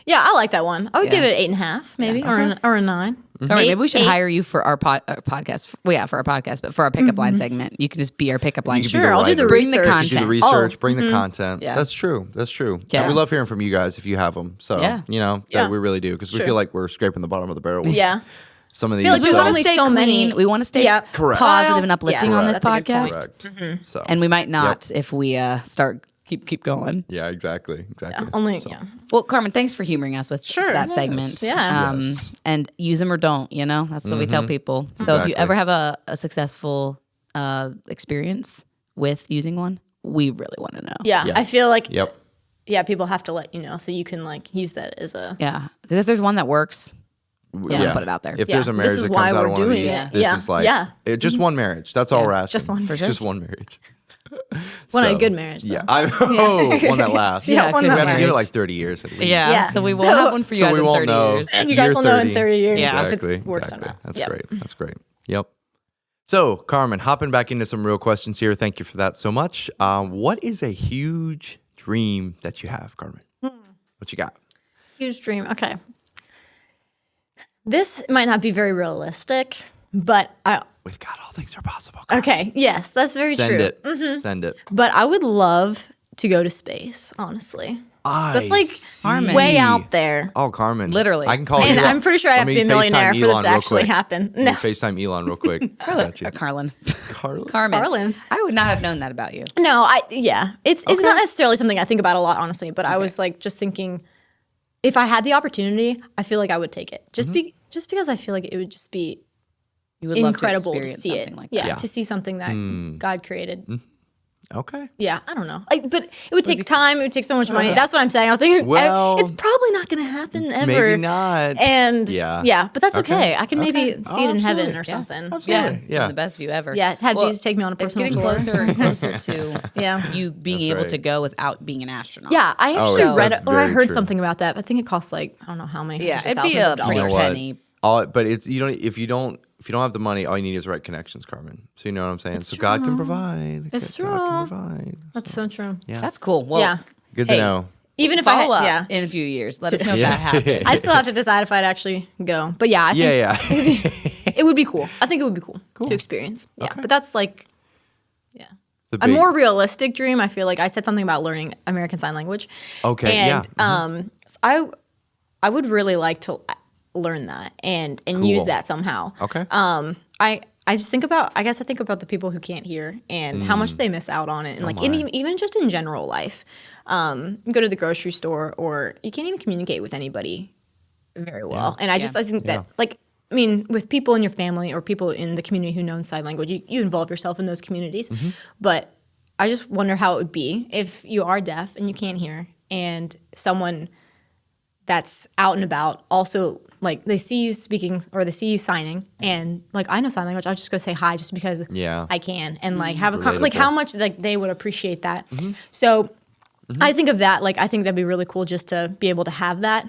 yeah, I like that one. I would Yeah. give it 8.5, maybe, or a 9. All right, maybe we should 8. hire you for our podcast. Well, yeah, for our podcast, but for our pickup line segment, you can just be our pickup line. You could be Sure, I'll do the writer. Bring the research. You content. do the research, Oh, bring the content. Yeah. That's true. That's true. Yeah. And we love hearing from you guys if you have them. So, Yeah. that Yeah. we really do because we Sure. feel like we're scraping the bottom of the barrel with Yeah. some of these. feel like We there's want only to stay so many- clean. We want to stay Yeah. Correct. positive and uplifting Yeah. on this That's a good point. podcast, Correct. So, and we might not if we start keep going. yeah, exactly. Only, So, yeah. Well, Carmen, thanks for humoring us with Sure. that Yes. segment. Yeah. Yes. And use them or don't, that's what we tell people. So if you Exactly. ever have a successful experience with using one, we really want to know. Yeah. Yeah. I feel like, Yep. yeah, people have to let you know so you can like use that as a. Yeah. 'Cause if there's one that works, Yeah. put it out there. If Yeah. there's a This marriage is that why comes out we're of one of doing these, it. this Yeah. is like Yeah. just one marriage. That's all we're asking. Just one. For sure. Just one marriage. One So, a good marriage. Though. Yeah, one that lasts. Yeah, one we that have to give it lasts. like 30 years at least. Yeah. Yeah. So we will So- have one for you So guys we in won't 30 know. years. And you guys will know in 30 years Yeah. if Exactly. it works exactly. or not. That's Yep. great. That's great. Yep. So, Carmen, hopping back into some real questions here. Thank you for that so much. What is a huge dream that you have, Carmen? What you got? Huge dream. Okay. This might not be very realistic, but With God, all things are possible. Carmen. okay. Yes, that's very Send true. it. Send it. But I would love to go to space, honestly. That's like see. way out there. Oh, Carmen. Literally. I can call And you. I'm pretty sure I'd have to be a millionaire for this to actually happen. No. FaceTime Elon real quick. Got you. Carlin. Carmen. Carlin. I would not have known that about you. No, it's not necessarily something I think about a lot, honestly. But I was like just thinking, if I had the opportunity, I feel like I would take it. Just because I feel like it would just be You would incredible love to experience see it. something like that. Yeah, Yeah. to see something that God created. Okay. Yeah, I don't know. But it would take time. It would take so much money. That's what I'm saying. I'm thinking Well, it's probably not going to happen ever. Maybe not. And Yeah. but that's Okay. okay. I can maybe Okay. see it Oh, in heaven absolutely. or something. Yeah, Absolutely. Yeah. the best view ever. Yeah, have Jesus take me on a It's personal getting tour. closer and closer to Yeah. you being That's able right. to go without being an astronaut. Yeah, I Oh, actually yeah, read that's it, or I very heard true. something about that. I think it costs like I don't know how many Yeah, hundreds of it'd be thousands a of dollars. pretty You know what? penny. But it's if you don't have the money, all you need is right connections, Carmen. So you know what I'm saying. So God can provide. It's God can true. provide. That's so true. Yeah. That's cool. Well, Yeah. Good hey, to know. Even if I follow up yeah, in a few years. Let us know if Yeah. that happens. I still have to decide if I'd actually go. But yeah, I think Yeah, it would be cool. I think it would be cool to experience. Yeah, Okay. but that's like The a big- more realistic dream. I feel like I said something about learning American Sign Language. Okay, and yeah. I would really like to learn that and Cool. use that somehow. Okay. I just think about I think about the people who can't hear and how much they miss out on it and like even just in general life. You go to the grocery store or you can't even communicate with anybody very well. And I think that like I mean, with people in your family or people in the community who know sign language, you involve yourself in those communities. But I just wonder how it would be if you are deaf and you can't hear and someone that's out and about also, like, they see you speaking or they see you signing, and like, I know sign language, I'll just go say hi just because I can, and like have a like how much like they would appreciate that. So I think of that, like, I think that'd be really cool just to be able to have that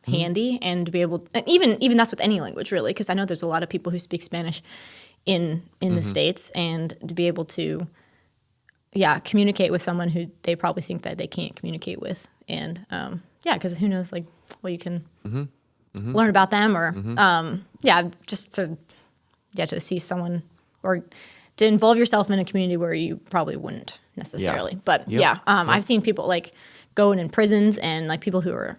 handy, and to be able, and even that's with any language really, because I know there's a lot of people who speak Spanish in the States, and to be able to communicate with someone who they probably think that they can't communicate with, and because who knows, like, what you can learn about them, or just to see someone, or to involve yourself in a community where you probably wouldn't necessarily. But I've seen people like going in prisons, and like people who are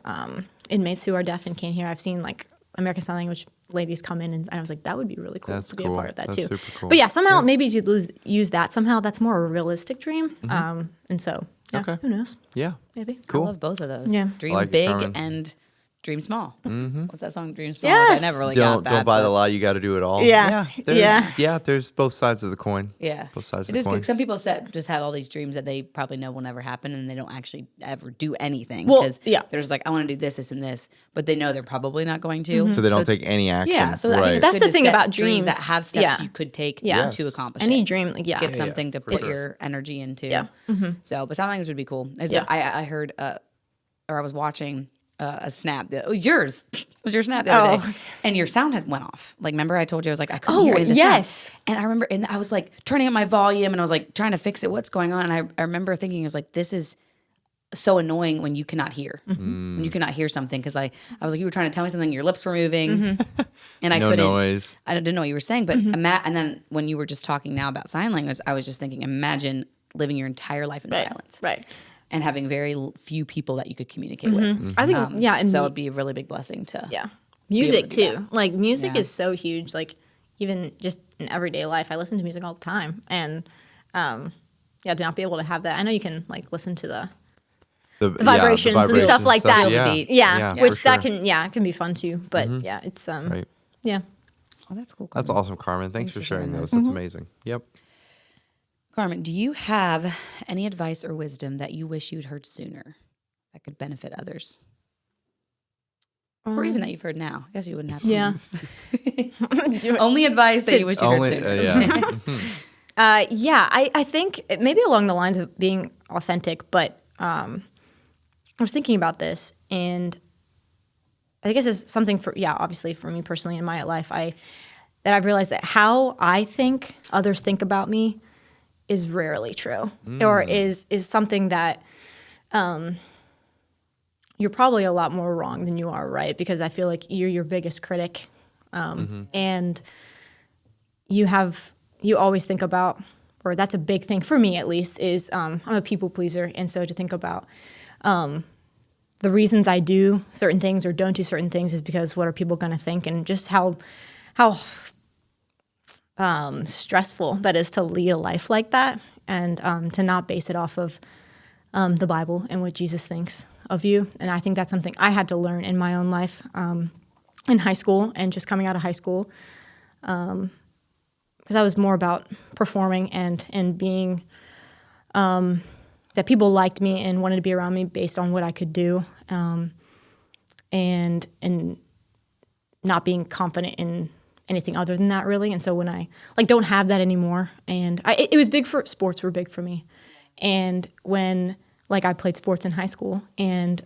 inmates who are deaf and can't hear. I've seen like American Sign Language ladies come in, and I was like, that would be really cool to be a part of that too. Super cool. But somehow maybe to use that somehow, that's more a realistic dream. And so who knows? Yeah, maybe. Cool. I love both of those. Yeah, dream like big Carmen. And dream small. What's that song? Dream small. Yes. I never really got that. Don't buy the lie. You got to do it all. Yeah. There's both sides of the coin. Yeah, both sides it of is the coin. good. Some people just have all these dreams that they probably know will never happen, and they don't actually ever do anything. Well, because they're just like, I want to do this, this, and this, but they know they're probably not going to. So they don't take any action. Yeah, so I think it's That's good the to thing set about dreams that have steps you could take to accomplish any it. dream. Like, Get something to put sure. your energy into. Yeah. So, but sign language would be cool. I heard, or I was watching a snap. It was yours. It was your snap the other day, and your sound had went off. Like, remember I told you I was like, I couldn't hear any of the sound. And I remember, and I was like turning up my volume, and I was like trying to fix it. What's going on? And I remember thinking, I was like, this is so annoying when you cannot hear, when you cannot hear something. Because I was like, you were trying to tell me something, your lips were moving, and I couldn't. Noise. I didn't know what you were saying, but and then when you were just talking now about sign language, I was just thinking, imagine living your entire life in silence, Right. and having very few people that you could communicate with. I think and so it'd be a really big blessing to music do too. Like, music is so huge. Like, even just in everyday life, I listen to music all the time, and to not be able to have that. I know you can like listen to the vibrations and stuff like that. Feel the beat. Which that sure. can it can be fun too. But it's Right. yeah. Oh, that's cool. That's Carmen. awesome, Carmen. Thanks for sharing those. That's amazing. Yep. Carmen, do you have any advice or wisdom that you wish you'd heard sooner that could benefit others? Or even that you've heard now? I guess you wouldn't have to. Yeah. Only advice that you wish you'd heard sooner. I think maybe along the lines of being authentic, but I was thinking about this, and I think this is something for obviously for me personally in my life, that I've realized that how I think others think about me is rarely true, or is something that you're probably a lot more wrong than you are right, because I feel like you're your biggest critic, and you always think about, or that's a big thing for me at least, is I'm a people pleaser, and so to think about the reasons I do certain things or don't do certain things is because what are people going to think, and just how stressful that is to lead a life like that, and to not base it off of the Bible and what Jesus thinks of you. And I think that's something I had to learn in my own life in high school, and just coming out of high school, because I was more about performing and being that people liked me and wanted to be around me based on what I could do, and not being confident in anything other than that, really. And so when I don't have that anymore, and it was big for sports were big for me, and when I played sports in high school, and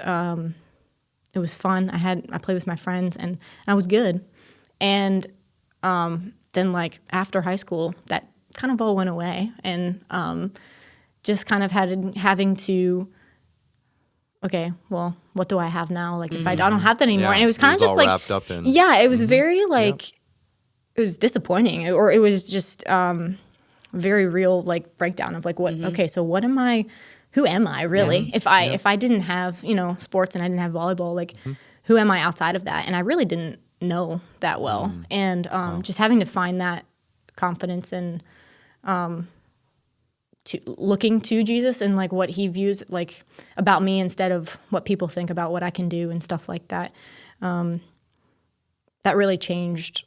it was fun. I played with my friends, and I was good, and then after high school, that kind of all went away, and just kind of having to, okay, well, what do I have now? If I don't have that anymore, and it was kind of just wrapped up in. It was very it was disappointing, or it was just very real breakdown of what. Okay, so what am I? Who am I really? If I didn't have sports and I didn't have volleyball, who am I outside of that? And I really didn't know that well, and just having to find that confidence and looking to Jesus and what he views about me instead of what people think about what I can do and stuff like that. That really changed.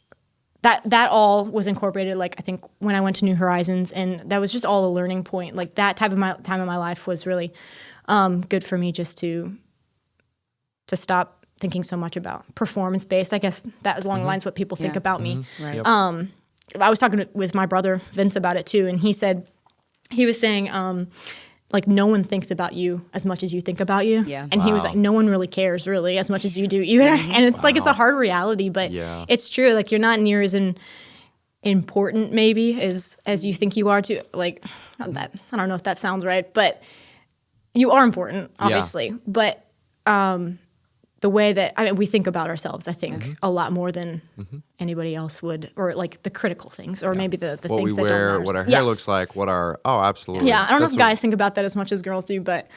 That all was incorporated, I think, when I went to New Horizons, and that was just all a learning point. That time of my life was really good for me, just to stop thinking so much about performance based. I guess that is along the lines what people think about me. Right. Yep. I was talking with my brother Vince about it too, and he was saying like no one thinks about you as much as you think about you. Yeah. And he was like, no one really cares really as much as you do either. And it's like it's a hard reality, but it's true. Like you're not near as important maybe as you think you are too. Like that, I don't know if that sounds right, but you are important, obviously. But the way that we think about ourselves, I think, a lot more than anybody else would, or like the critical things, or maybe the what things we that wear, don't matter. what our hair looks like, absolutely. Yeah, I don't know if guys think about that as much as girls do, but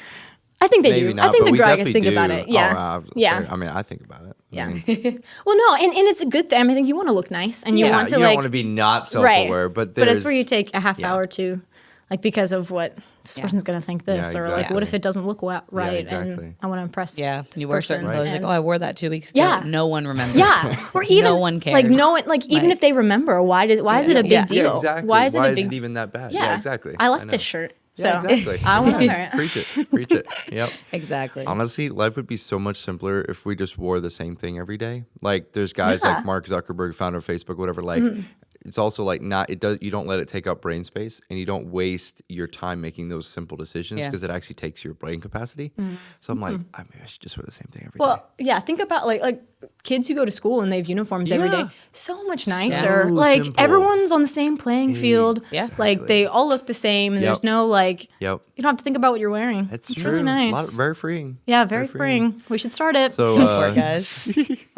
I think they do. Not, I think but the we guys definitely think do. about it. Yeah, yeah. I mean, I think about it. Yeah. I mean, Well, no, and it's a good thing. I mean, I think you want to look nice, and you want to you like don't want to be not self-aware, but it's where you take a half hour to, like, because of what this person's going to think this, Yeah, or like, what if exactly. it doesn't look right, exactly. and I want to impress. Yeah, this you wear certain person, clothes. Like, and- oh, I wore that 2 weeks ago. Yeah. No one remembers. Yeah, or even no one cares. Like no one, like even if they remember, why is it a big Yeah. deal? Yeah, exactly. Why is it a big? even that bad? Yeah, Yeah, exactly. I like know. this shirt, so Yeah, exactly. I want to wear it. Preach it. Yep. Exactly. Honestly, life would be so much simpler if we just wore the same thing every day. Like there's guys like Mark Zuckerberg, founder of Facebook, whatever, like it's also like you don't let it take up brain space, and you don't waste your time making those simple decisions because it actually takes your brain capacity. So I'm like, I should just wear the same thing every day. Well, yeah, think about like kids who go to school and they have uniforms every day. So much nicer. So like simple. everyone's on the same playing field. Yeah. Like they all look the same, and there's no like. Yep. You don't have to think about what you're wearing. It's It's true. really nice. Very freeing. Yeah, very freeing. We should start it. So Poor guys.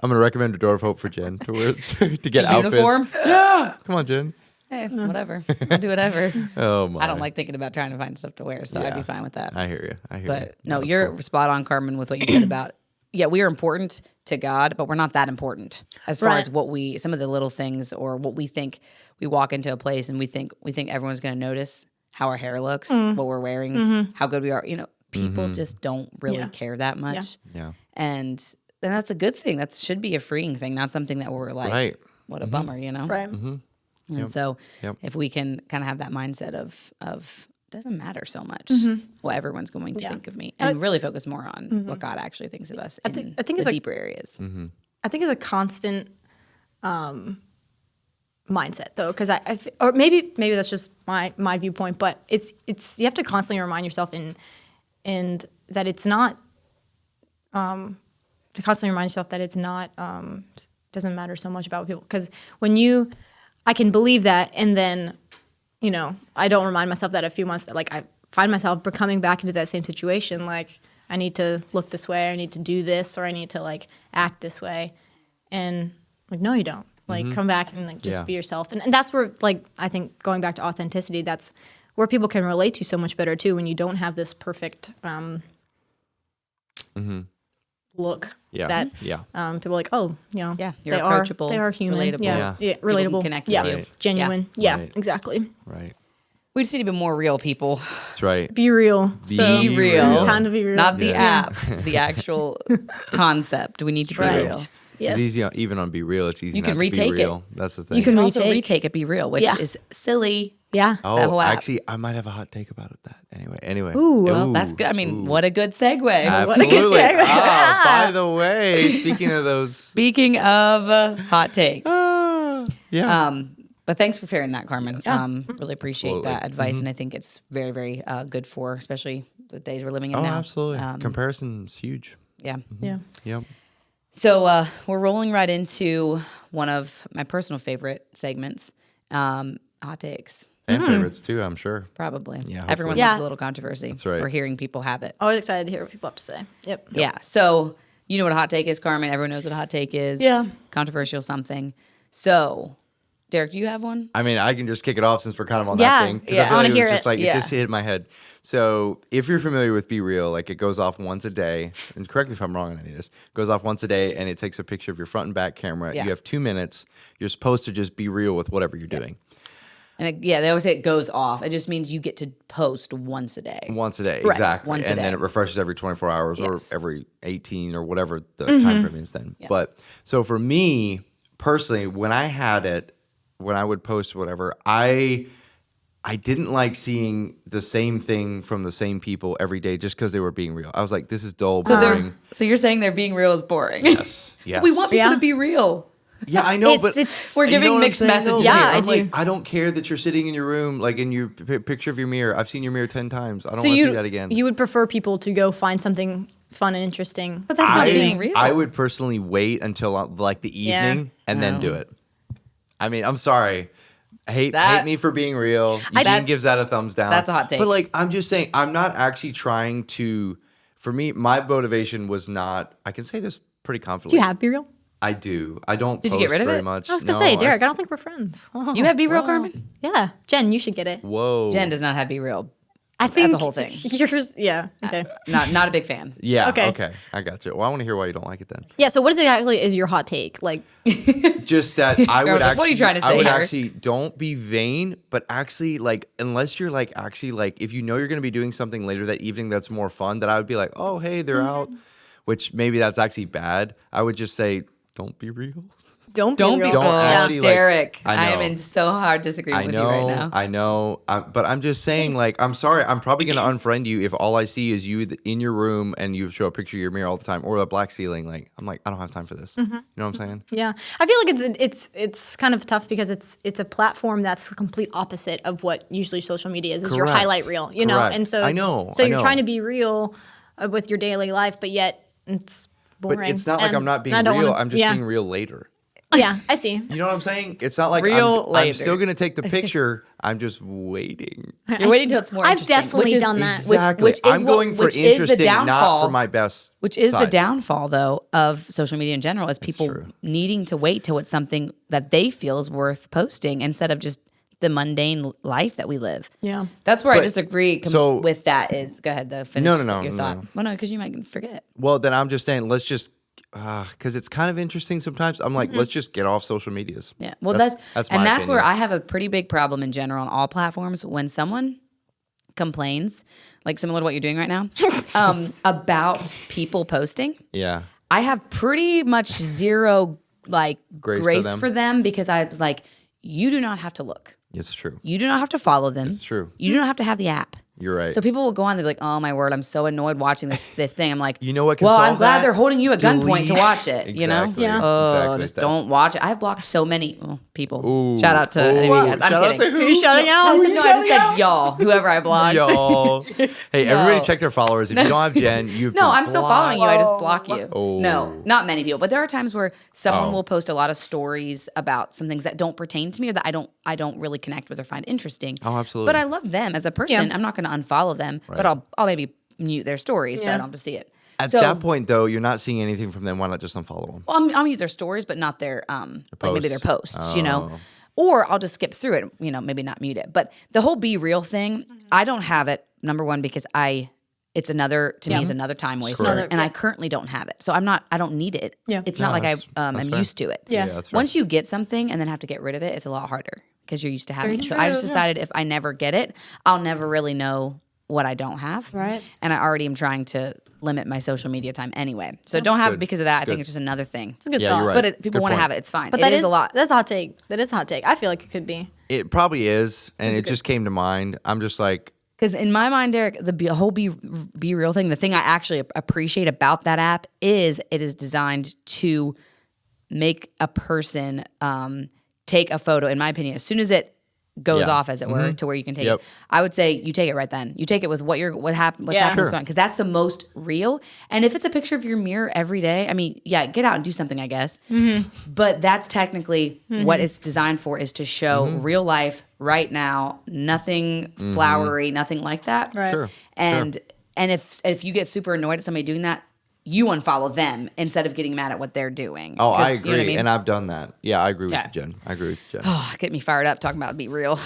I'm gonna recommend a Door of Hope for Jen to wear to get outfits. Uniform? Yeah. Come on, Jen. Hey, whatever. I'll do whatever. Oh my. I don't like thinking about trying to find stuff to wear, so I'd be fine with that. I hear you. But no, that's you're cool. spot on, Carmen, with what you said about we are important to God, but we're not that important as far Right. as some of the little things or what we think. We walk into a place and we think everyone's going to notice how our hair looks, what we're wearing, how good we are. You know, people just don't really care that much, Yeah. and then that's a good thing. That should be a freeing thing, not something that we're like, Right. what a bummer, you know? Right. And so Yep. if we can kind of have that mindset of doesn't matter so much what everyone's going to think of me, and really focus more on what God actually thinks of us in I think the it's like- deeper areas. I think it's a constant mindset though, because or maybe that's just my viewpoint, but it's you have to constantly remind yourself and that it's not to constantly remind yourself that it's not doesn't matter so much about people, because I can believe that, and then I don't remind myself that a few months, like I find myself coming back into that same situation, like I need to look this way, I need to do this, or I need to like act this way, and like no, you don't. Like come back and like just be yourself, and that's where, like, I think going back to authenticity, that's where people can relate to so much better too, when you don't have this perfect look. Yeah. That Yeah. people are like, oh, You're they approachable, they are human, relatable. yeah, People relatable, can connect with yeah, you. Right. genuine, yeah, Right. exactly. Right. We just need to be more real people, That's right. Be real. So Be real. it's time to be real. not the Yeah. app, the actual concept. We need to be right. real. Yes. It's easy, even on Be Real, it's easy You not can to retake be it. real. That's the thing. You You can can also retake. retake it, be real, which Yeah. is silly. Yeah. that whole Oh, app. actually, I might have a hot take about that. Anyway. Ooh. Well, that's good. I mean, what a good segue. Absolutely. segue. By the way, speaking of those, Speaking of hot takes. yeah. But thanks for sharing that, Carmen. Really appreciate Absolutely. that advice, and I think it's very, very good for especially the days we're living in Oh, now. absolutely. Comparison's huge. Yeah. Yeah. Yep. So we're rolling right into one of my personal favorite segments, hot takes. And favorites too, I'm sure. Probably. Yeah, Everyone hopefully. loves Yeah. a little controversy. That's right. Or hearing people have it. Always excited to hear what people have to say. Yep. Yeah. So you know what a hot take is, Carmen. Everyone knows what a hot take is. Yeah. Controversial something. So, Derek, do you have one? I mean, I can just kick it off since we're kind of on Yeah. that thing. Because Yeah. I feel I like wanna it hear was just it. like, Yeah. it just hit my head. So if you're familiar with Be Real, like it goes off once a day, and correct me if I'm wrong on any of this, it goes off once a day and it takes a picture of your front and back camera. Yeah. You have 2 minutes. You're supposed to just be real with whatever you're doing. And they always say it goes off. It just means you get to post once a day. Once a day, Right. exactly. Once a and then day. it refreshes every 24 hours Yes. or every 18 or whatever the time frame is then. But so for me personally, when I would post whatever, I I didn't like seeing the same thing from the same people every day just because they were being real. I was like, this is dull, boring. So you're saying they're being real is boring? Yes. We want people to be real. Yeah, I know, but we're giving mixed messages. Yeah, I'm like, I don't care that you're sitting in your room, like in your picture of your mirror. I've seen your mirror 10 times. I don't want to see that again. You would prefer people to go find something fun and interesting. But that's not being real. I would personally wait until like the evening and then do it. I mean, I'm sorry. Hate me for being real. Eugene gives that a thumbs down. That's a hot take. But like, I'm just saying, I'm not actually trying to. For me, my motivation was not. I can say this pretty confidently. Do you have Be Real? I do. I don't. Did post you get rid of very it? much. I was gonna say, Derek, I don't think we're friends. You have Be Real, Carmen? Yeah, Jen, you should get it. Whoa. Jen does not have Be Real. I think that's a whole thing. Yours, yeah. Okay. Not a big fan. Yeah. Okay. Okay. I got you. Well, I want to hear why you don't like it then. Yeah. So, what exactly is your hot take? Like, Just that I would like, actually. what are you trying to I say would here? actually don't be vain, but actually like unless you're like actually like if you know you're going to be doing something later that evening that's more fun, that I would be like, oh hey, they're out, which maybe that's actually bad. I would just say, don't be real. don't be real. Don't actually, like, Derek. I I am know. in so hard disagreement with you right now. I know, but I'm just saying, like, I'm sorry, I'm probably gonna unfriend you if all I see is you in your room and you show a picture of your mirror all the time or a black ceiling. Like, I'm like, I don't have time for this. You know what I'm saying? Yeah, I feel like it's kind of tough because it's a platform that's the complete opposite of what usually social media is your Correct. highlight reel, you know. Correct. And so I know, So I you're know. trying to be real with your daily life, but yet it's boring. But it's not like And I'm not being I don't real. wanna- I'm just yeah. being real later. Yeah, I see. You know what I'm saying? It's not like Real I'm later. still gonna take the picture. I'm just waiting. You're waiting till it's more I've interesting. definitely which is- done that. Exactly. Which is I'm what- going for which is the interesting, not downfall. for my best. Which is the side. downfall, though, of social media in general, is people true. needing to wait till it's something that they feel is worth posting instead of just the mundane life that we live. Yeah. That's where I But- disagree so- with that is, go ahead, finish No, your thought. no. Well, no, because you might forget. Well, then I'm just saying, let's just because it's kind of interesting sometimes. I'm like, let's just get off social medias. Yeah. Well, that's my that's where opinion. I have a pretty big problem in general on all platforms when someone complains, like similar to what you're doing right now, about people posting. Yeah. I have pretty much zero like Grace grace for for them because I was like, you do not have to look. It's true. You do not have to follow them. It's true. You do not have to have the app. You're right. So people will go on, they'll be like, oh my word, I'm so annoyed watching this thing. I'm like, You know what can well, solve I'm glad that? they're holding you at gunpoint to Delete. watch it, you know? Exactly. Yeah. Oh, Exactly. just That's- don't watch it. I've blocked so many people. Ooh. Shout out to any of you guys. I'm Shout out kidding. to Who are you shouting out? I just said y'all, whoever I blocked. Y'all. Hey, everybody check their followers. If you don't have Jen, you've No, been I'm still following you. I just block you. Oh. No, not many people, but there are times where someone Oh. will post a lot of stories about some things that don't pertain to me or that I don't really connect with or find interesting. Oh, absolutely. But I love them as a person. Yeah. I'm not going to unfollow them, but I'll maybe mute their stories so I Yeah. don't have to see it. At So- that point, though, you're not seeing anything from them. Why not just unfollow them? Well, I'll mute their stories, but not their like maybe their posts, you know. Or I'll just skip through it, you know, maybe not mute it. But the whole Be Real thing, I don't have it. Number one, because it's another to me is another time waster, Correct. and I currently don't have it, so I don't need it. Yeah. It's not like that's I'm fair. used to it. Yeah. that's fair. Once you get something and then have to get rid of it, it's a lot harder because you're used to having Very it. So I just true, yeah. decided if I never get it, I'll never really know what I don't have. Right. And I already am trying to limit my social media time anyway. So don't have it Good. because of that. I think good. it's just another thing. It's a good Yeah, thought. you're right. But people Good want to point. have it. It's fine. But It that is a lot. That's a hot take. That is a hot take. I feel like it could be. It probably is, and it just came to mind. I'm just like, Because in my mind, Derek, the whole be real thing, the thing I actually appreciate about that app is it is designed to make a person take a photo. In my opinion, as soon as it goes Yeah. off, as it were, to where you can take Yep. it, I would say you take it right then. You take it with what happened, what's Yeah. happening, what's Sure. going, because that's the most real. And if it's a picture of your mirror every day, I mean, yeah, get out and do something, I guess. But that's technically what it's designed for, is to show real life right now, nothing flowery, nothing like that. Right. sure. And if you get super annoyed at somebody doing that, you unfollow them instead of getting mad at what they're doing. Oh, 'Cause, I you agree, know what I mean? and I've done that. Yeah, I agree with Yeah. you, Jen. I agree with you, Jen. Oh, get me fired up talking about Be Real.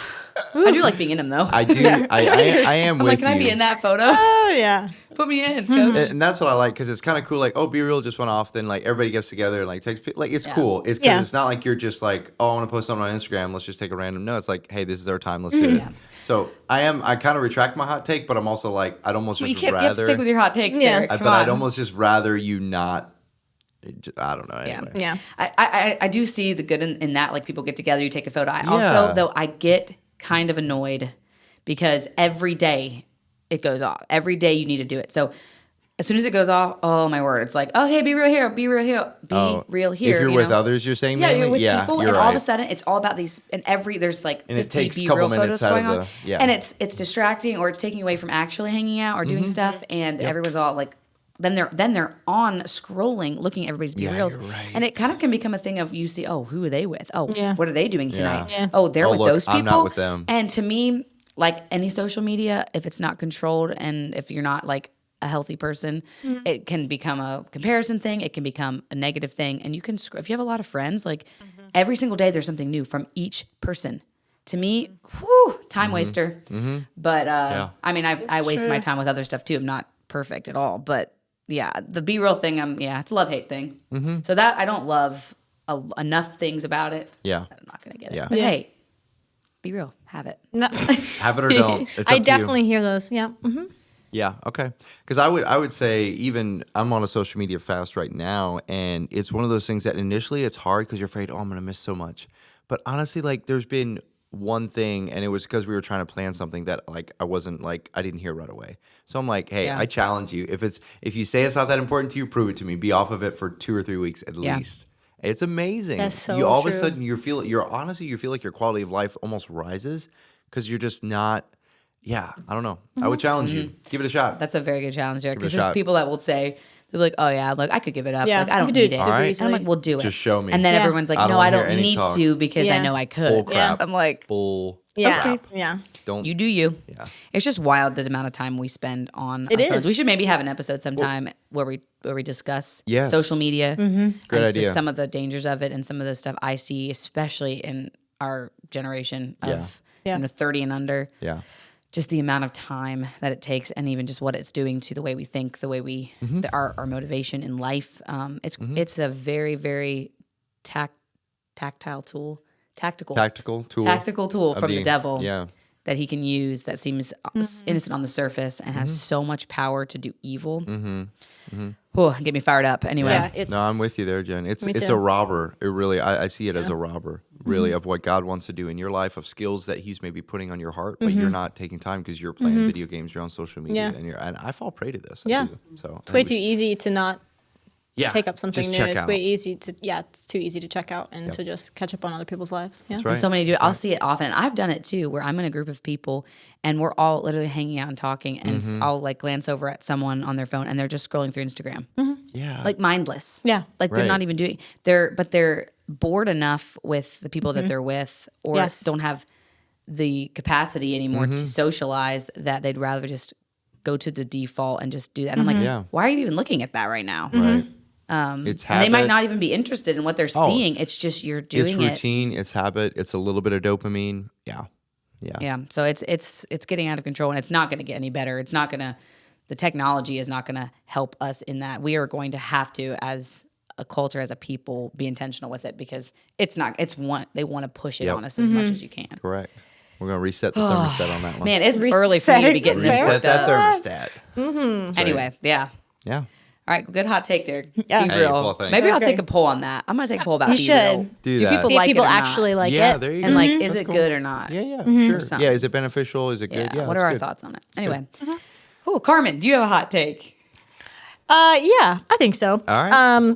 I do like being in them though. I do. I am I'm with like, can you. I be in that photo? Oh yeah. Put me in, coach. And that's what I like, because it's kind of cool. Like, oh, Be Real just went off. Then like everybody gets together and like takes like it's cool. It's because Yeah. it's not like you're just like, oh, I want to post something on Instagram. Let's just take a random. No, it's like, hey, this is our time. Let's do it. Yeah. So I kind of retract my hot take, but I'm also like, I'd almost You just can't you have to rather. stick with your hot takes, Yeah. Derek. But Come I'd on. almost just rather you not. I don't know. Anyway. Yeah. I do see the good in that. Like people get together, you take a photo. I Yeah. also though I get kind of annoyed because every day it goes off. Every day you need to do it. So as soon as it goes off, oh my word, it's like, okay, be real here, be real here, be real here. If you're with others, you're saying mainly? You're with people, you're and right. all of a sudden it's all about these, and there's like 50 minutes be-real photos out going of on, the and it's distracting, or it's taking away from actually hanging out or doing stuff, and everyone's all like, then they're on scrolling, looking at everybody's be-reals, you're right. and it kind of can become a thing of you see, oh, who are they with? Oh, Yeah. what are they doing tonight? Yeah. Oh, they're with look, those people. I'm not with them. And to me, like any social media, if it's not controlled and if you're not like a healthy person, it can become a comparison thing. It can become a negative thing. And you can, if you have a lot of friends, like every single day there's something new from each person. To me, time waster. But I mean, I waste my time with other stuff too. I'm not perfect at all. But yeah, the be real thing, it's a love-hate thing. So that I don't love enough things about it. Yeah. That I'm not going to get it. Yeah. But hey, be real. Have it. No. Have it or don't. It's up to I you. definitely hear those. Yeah. Yeah, okay. Because I would say even I'm on a social media fast right now, and it's one of those things that initially it's hard because you're afraid, I'm going to miss so much. But honestly, like there's been one thing, and it was because we were trying to plan something that like I didn't hear right away. So I'm like, hey, I challenge you. If you say it's not that important to you, prove it to me. Be off of it for 2 or 3 weeks at least. It's amazing. That's so you all of a true. sudden you feel like your quality of life almost rises because you're just not. Yeah, I don't know. I would challenge you. Give it a shot. That's a very good challenge, Derek. Give it a Because there's shot. people that will say, they're like, oh yeah, look, I could give it up. Yeah, Like, I you don't could do need it it. super All right. easily. And I'm like, we'll do it. Just show me. And then Yeah. everyone's like, I no, don't I wanna hear don't any need talk. to because I Yeah. know I could. Bull crap. I'm like, Bull Yeah. crap. Yeah. Don't. you do you. Yeah. It's just wild the amount of time we spend on It our phones. is. We should maybe have an episode sometime where we discuss Yes. social media. Great and it's idea. Just some of the dangers of it and some of the stuff I see, especially in our generation of Yeah. 30 and under. Yeah. Just the amount of time that it takes, and even just what it's doing to the way we think, the way we our motivation in life. It's a very, very tactile tool, tactical tool of from the devil. Yeah. That he can use that seems innocent on the surface and has so much power to do evil. Oh, get me fired up. Anyway, Yeah. No, I'm with you there, Jen. It's Me a too. robber. It really, I see it as a robber, really, of what God wants to do in your life, of skills that He's maybe putting on your heart, but you're not taking time because you're playing video games, you're on social media, Yeah. and I fall prey to this. I Yeah. do. So It's way too easy to not take up something just new. check It's out. way easy to it's too easy to check out and to just catch up on other people's lives. Yeah. That's right. so many do it. I'll see it often. And I've done it too, where I'm in a group of people and we're all literally hanging out and talking, and I'll like glance over at someone on their phone and they're just scrolling through Instagram, Yeah. like mindless. Yeah. like they're Right. not even doing. They're bored enough with the people that they're with, or Yes. don't have the capacity anymore to socialize, that they'd rather just go to the default and just do that. And I'm like, Yeah. why are you even looking at that right now? Right. And It's they might habit. not even be interested in what they're seeing. It's just you're doing It's it. routine. It's habit. It's a little bit of dopamine. Yeah. Yeah. Yeah. So it's getting out of control, and it's not going to get any better. It's not going to. The technology is not going to help us in that. We are going to have to, as a culture, as a people, be intentional with it, because it's not. They want to push it Yep. on us as much as you can. Correct. We're going to reset the thermostat on that one. Man, it's early for me to be getting this Reset worked that up. thermostat. Anyway, yeah. Yeah. All right, good hot take, Derek. Yeah. Be Hey, real. well, thanks. Maybe I'll That's take a great. poll on that. I'm gonna take a poll about You be should. real. Do Do that. people See like if people it or actually not? like Yeah, it. there you go. And like, is That's it cool. good or not? Yeah, Mm-hmm. sure. something. Yeah, is it beneficial? Is it good? Yeah. What that's are our good. thoughts on it? Anyway. Oh, Carmen, do you have a hot take? Yeah, I think so. All right.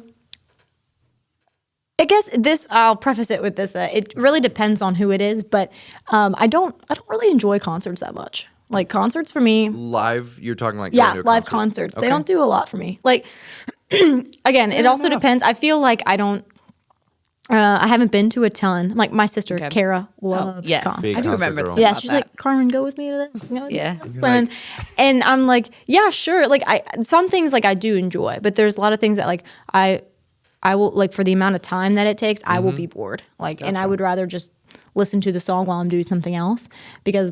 I guess I'll preface it with this, that it really depends on who it is, but I don't really enjoy concerts that much. Like concerts for me, Live, you're talking like yeah, going to a live concert. concerts. Okay. They don't do a lot for me. Like again, it also depends. I feel like I don't I haven't been to a ton. Like my sister Okay. Kara loves yes. concerts. Big I do concert remember girl. something Yeah, about she's that. like, Carmen, go with me to this. Yeah. And I'm like, yeah, sure. Like some things like I do enjoy, but there's a lot of things that like I will, like, for the amount of time that it takes, I will be bored. Like, and I would rather just listen to the song while I'm doing something else, because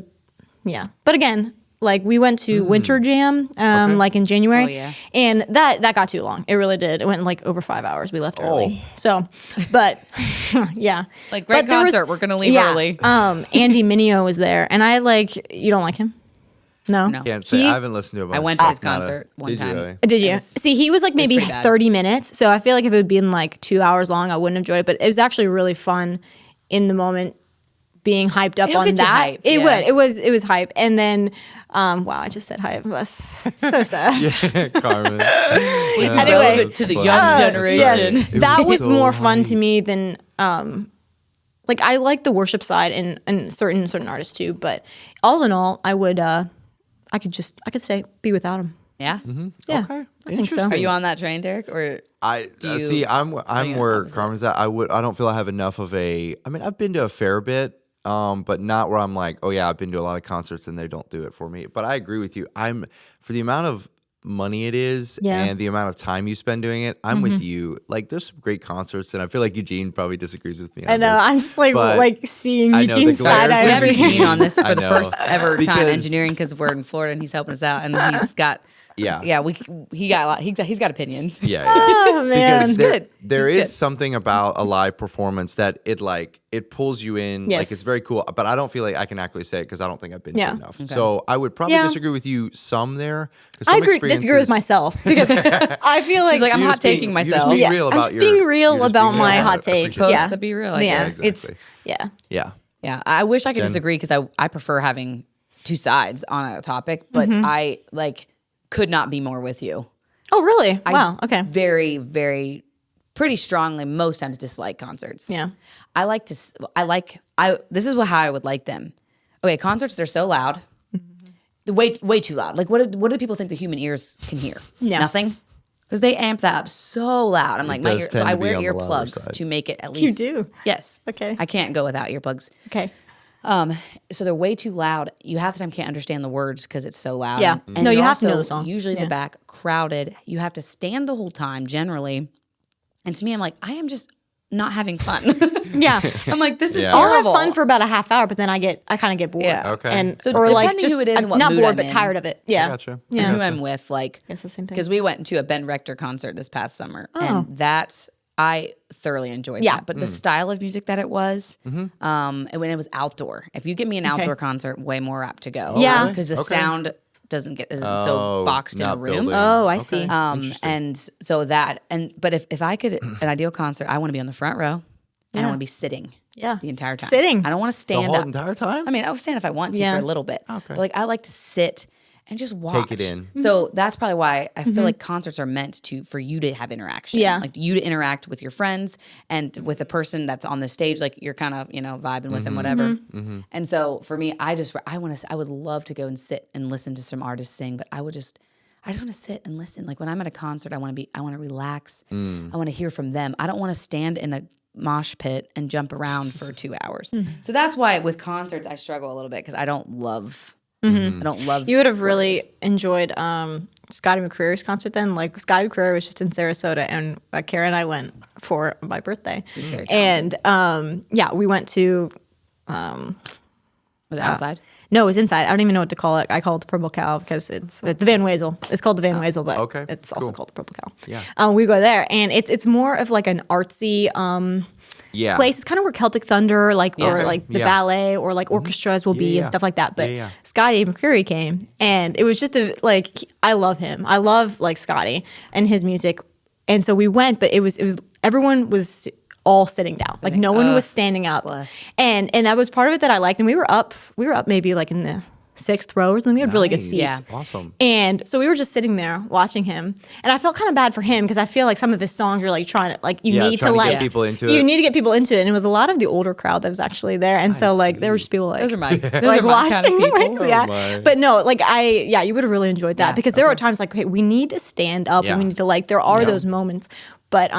yeah. But again, like we went to Winter Jam like in January, Oh, yeah. and that got too long. It really did. It went like over 5 hours. We left early. So, but yeah. Like, great But there was- concert, we're gonna leave yeah, early. Andy Mineo was there, and I like, you don't like him? No. No. Can't say. He- I haven't listened to it. I went to his concert one Did you time. really? Did you? was- See, he was like maybe pretty bad. 30 minutes. So I feel like if it had been like 2 hours long, I wouldn't have enjoyed it. But it was actually really fun in the moment being hyped up It'll on get you that. hype, It yeah. would. It was hype. And then, wow, I just said hype. That's so sad. Carmen. Anyway, relevant to the young generation. Yes, It that was so more fun to hype. me than like I like the worship side and certain artists too. But all in all, I would I could stay be without him. Yeah. Yeah, Okay. I think so. Are you on that train, Derek? Or I you- see. I'm you where opposite? Carmen's at. I don't feel I have enough of a. I mean, I've been to a fair bit, but not where I'm like, oh yeah, I've been to a lot of concerts and they don't do it for me. But I agree with you. I'm for the amount of money it is Yeah. and the amount of time you spend doing it. I'm with you. Like, there's some great concerts, and I feel like Eugene probably disagrees with me. I on know. this, I'm just like but seeing I know the Eugene's side glares eye. we that have over here. Eugene on this for I the know. first ever time Because- engineering because we're in Florida and he's helping us out, and he's got Yeah. he got a lot. He's got opinions. Yeah. Oh man. Because good. there It's is good. something about a live performance that it pulls you in. Like, Yes. it's very cool, but I don't feel like I can actually say it because I don't think I've been Yeah. to enough. So I would probably Yeah. disagree with you some there. 'cause I some disagree with experiences- myself because I feel She's like, I'm You hot just being- taking you're just myself. being yeah, real I'm about just your- being real you're just about being my real hot about it. take. Appreciate Supposed Yeah, to be real, I yeah, guess. Exactly. yeah. Yeah. Yeah, I wish I could Jen? disagree because I prefer having two sides on a topic, but I could not be more with you. Oh really? Wow. Okay. Very, very, pretty strongly most times dislike concerts. Yeah. I like to. This is how I would like them. Okay, concerts, they're so loud, way too loud. Like, what do people think the human ears can hear? Yeah. Nothing, because they amp that up so loud. I'm like, my does ear, so tend I to be wear on the louder earplugs side. to make it at You least. do? Yes. Okay. I can't go without earplugs. Okay. So they're way too loud. You half the time can't understand the words because it's so loud. Yeah. And No, you you're have to know also the song. Usually Yeah. the back crowded. You have to stand the whole time generally. And to me, I'm like, I am just not having fun. Yeah. I'm like, this is Yeah. I'll have terrible. fun for about a half hour, but then I kind of get bored. Yeah. Okay. And So or like depending just who it is and what not mood bored, I'm but in. tired of it. Yeah. Gotcha. Yeah. who I'm with, like, It's the same thing. because we went to a Ben Rector concert this past summer, and that's I thoroughly enjoyed Yeah. that. But the style of music that it was, and when it was outdoor, if you give me an outdoor concert, way more apt to go. Yeah. because the Okay. sound isn't so Oh, boxed in a not room. building. Oh, I Okay. see. Interesting. And so that, but if I could, an ideal concert, I want to be on the front row, and I want to be sitting, Yeah. the entire time. Sitting. I don't want to the stand whole up. entire time? I mean, I was saying if I want to Yeah. for a little bit, Okay. but like I like to sit and just watch. it in. So that's probably why I feel like concerts are meant for you to have interaction. Yeah. Like you to interact with your friends and with the person that's on the stage. Like you're kind of vibing with them, whatever. And so for me, I would love to go and sit and listen to some artists sing, but I just want to sit and listen. Like when I'm at a concert, I want to relax. I want to hear from them. I don't want to stand in a mosh pit and jump around for 2 hours. So that's why with concerts I struggle a little bit because I don't love. I don't love. You would have really enjoyed Scotty McCreery's concert then. Like Scotty McCreery was just in Sarasota, and Kara and I went for my birthday. And we went to. Was it outside? No, it was inside. I don't even know what to call it. I call it the Purple Cow because it's the Van Wezel. It's called the Van Wezel, but Okay, it's also cool. called the Purple Cow. Yeah. We go there, and it's more of like an artsy Yeah. place. It's kind of where Celtic Thunder, or like the Yeah. Mm-hmm. ballet, or like orchestras will be yeah. and stuff like that. But Yeah. Scotty McCreery came, and it was just I love him. I love like Scotty and his music, and so we went. But it was everyone was all sitting down. Like no one was standing up, bless. and that was part of it that I liked. And we were up maybe like in the 6th row or something. We had really good Nice. seats. Yeah. Awesome. And so we were just sitting there watching him, and I felt kind of bad for him because I feel like some of his songs are like trying to you Yeah, need to trying to like get people into you it. need to get people into it, and it was a lot of the older crowd that was actually there, and so like there were just people like Those are my those like are my kind of watching, people. like, yeah. my. But no, like you would have really enjoyed that Yeah, because there were times like, okay, we need to stand up Yeah. and we need to like there are those moments, but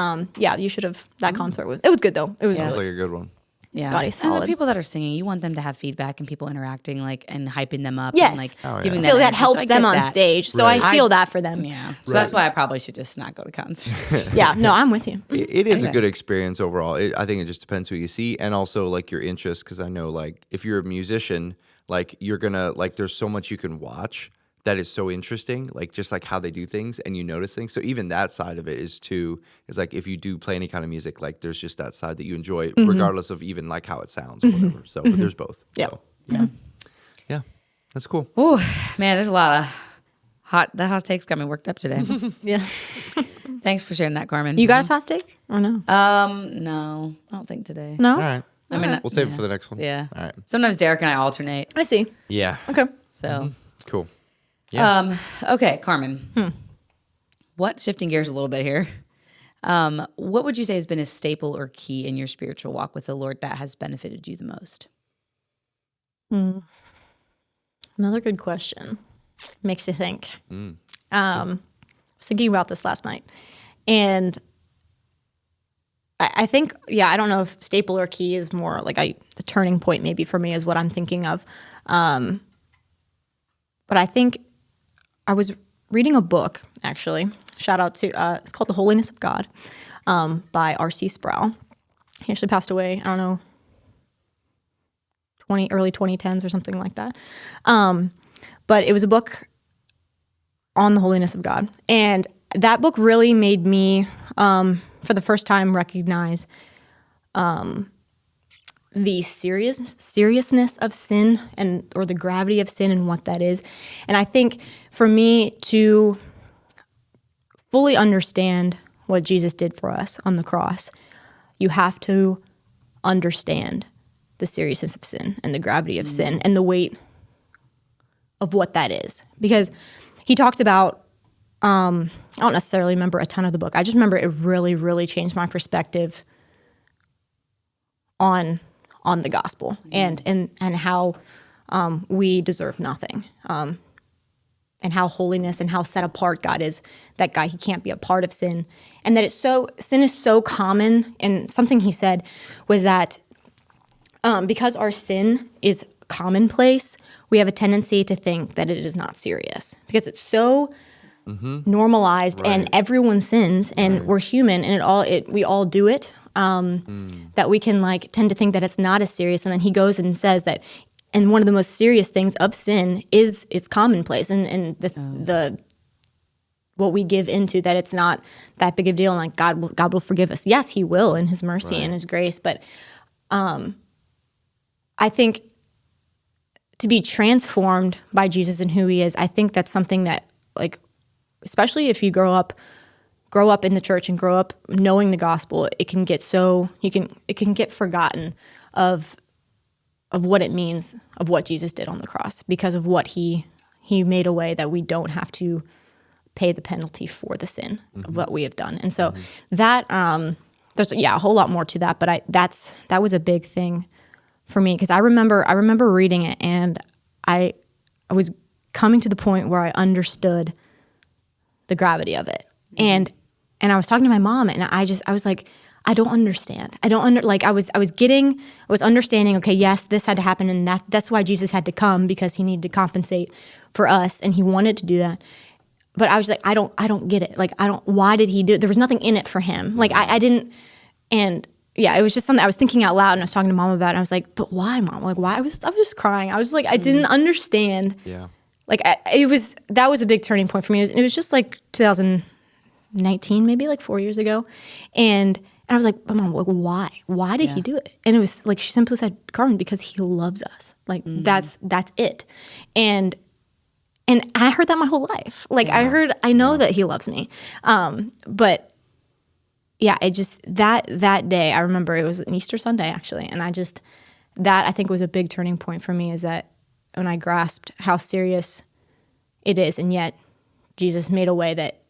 you should have that concert was it was good though. It was Sounds really like a good one. Yeah. Scotty's And the solid. people that are singing, you want them to have feedback and people interacting, like and hyping them up. Yes. And, like Oh, yeah. giving I them feel that energy. So helps I them get on that. stage, so Right. I feel that for them. Yeah. So that's why I probably should just not go to concerts. Yeah, no, I'm with you. It is a Okay. good experience overall. I think it just depends who you see and also like your interests. Because I know like if you're a musician, like you're gonna like there's so much you can watch that is so interesting, like just like how they do things and you notice things. So even that side of it is like if you do play any kind of music, like there's just that side that you enjoy, regardless of even like how it sounds or whatever. So but there's both. Yeah. So, yeah, that's cool. Ooh, man, there's a lot of the hot takes got me worked up today. Yeah. Thanks for sharing that, Carmen. You got a top take or no? No, I don't think today. No. All right. I mean, We'll save it for the next one. Yeah. All right. Sometimes Derek and I alternate. I see. Yeah. Okay. So, Cool. Yeah. okay, Carmen. Shifting gears a little bit here. What would you say has been a staple or key in your spiritual walk with the Lord that has benefited you the most? Another good question. Makes you think. I was thinking about this last night, and I think, I don't know if staple or key is more like the turning point maybe for me is what I'm thinking of. But I think I was reading a book, actually. Shout out to, it's called The Holiness of God by R.C. Sproul. He actually passed away, I don't know, early 2010s or something like that. But it was a book on the holiness of God. And that book really made me, for the first time, recognize the seriousness of sin or the gravity of sin and what that is. And I think for me to fully understand what Jesus did for us on the cross, you have to understand the seriousness of sin and the gravity of sin and the weight of what that is. Because he talks about, I don't necessarily remember a ton of the book. I just remember it really, really changed my perspective on the gospel and how we deserve nothing, and how holiness and how set apart God is. That guy, he can't be a part of sin, and that sin is so common. And something he said was that because our sin is commonplace, we have a tendency to think that it is not serious because it's so normalized, and everyone sins, and we're human, and we all do it. That we can tend to think that it's not as serious. And then he goes and says that, and one of the most serious things of sin is it's commonplace, and the what we give into, that it's not that big of a deal, and God will forgive us. Yes, he will in his mercy and his grace, but I think to be transformed by Jesus and who he is, I think that's something that, especially if you grow up in the church and grow up knowing the gospel, it can get it can get forgotten of what it means, of what Jesus did on the cross, because of what he made a way that we don't have to pay the penalty for the sin of what we have done. And so that there's a whole lot more to that, but that was a big thing for me, because I remember reading it, and I was coming to the point where I understood the gravity of it. And I was talking to my mom, and I was like, I don't understand. I was understanding, okay, yes, this had to happen, and that's why Jesus had to come, because he needed to compensate for us, and he wanted to do that. But I was like, I don't get it. Why did he do it? There was nothing in it for him. I didn't, and it was just something I was thinking out loud, and I was talking to mom about it. And I was like, but why, mom? Why? I was just crying. I was like, I didn't understand. Yeah. That was a big turning point for me. It was just 2019, maybe 4 years ago. And I was like, but mom, why? Why did he do it? And it was she simply said, Carmen, because he loves us. That's it. And I heard that my whole life. I know that he loves me. But it just, that day, I remember it was an Easter Sunday, actually. And that I think was a big turning point for me, is that when I grasped how serious it is, and yet Jesus made a way that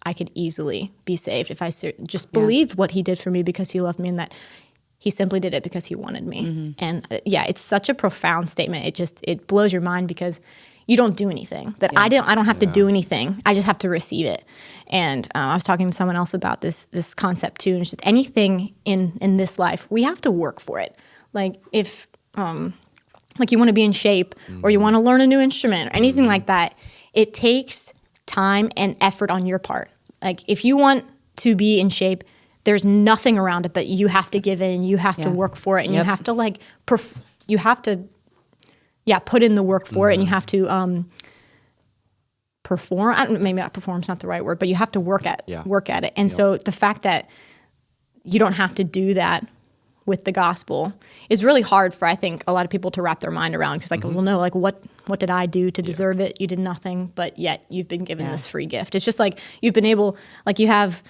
I could easily be saved if I just believed what he did for me, because he loved me, and that he simply did it because he wanted me. And it's such a profound statement. It blows your mind, because you don't do anything. I don't have to do anything. I just have to receive it. And I was talking to someone else about this concept too. And it's just anything in this life, we have to work for it. If you want to be in shape, or you want to learn a new instrument, or anything like that, it takes time and effort on your part. If you want to be in shape, there's nothing around it, but you have to give in, and you have to work for it, and you have to you have to put in the work for it, and you have to perform. Maybe not perform's not the right word, but you have to work at it. And so the fact that you don't have to do that with the gospel is really hard for, I think, a lot of people to wrap their mind around, because well, no, what did I do to deserve it? You did nothing, but yet you've been given this free gift. It's just you've been able, you have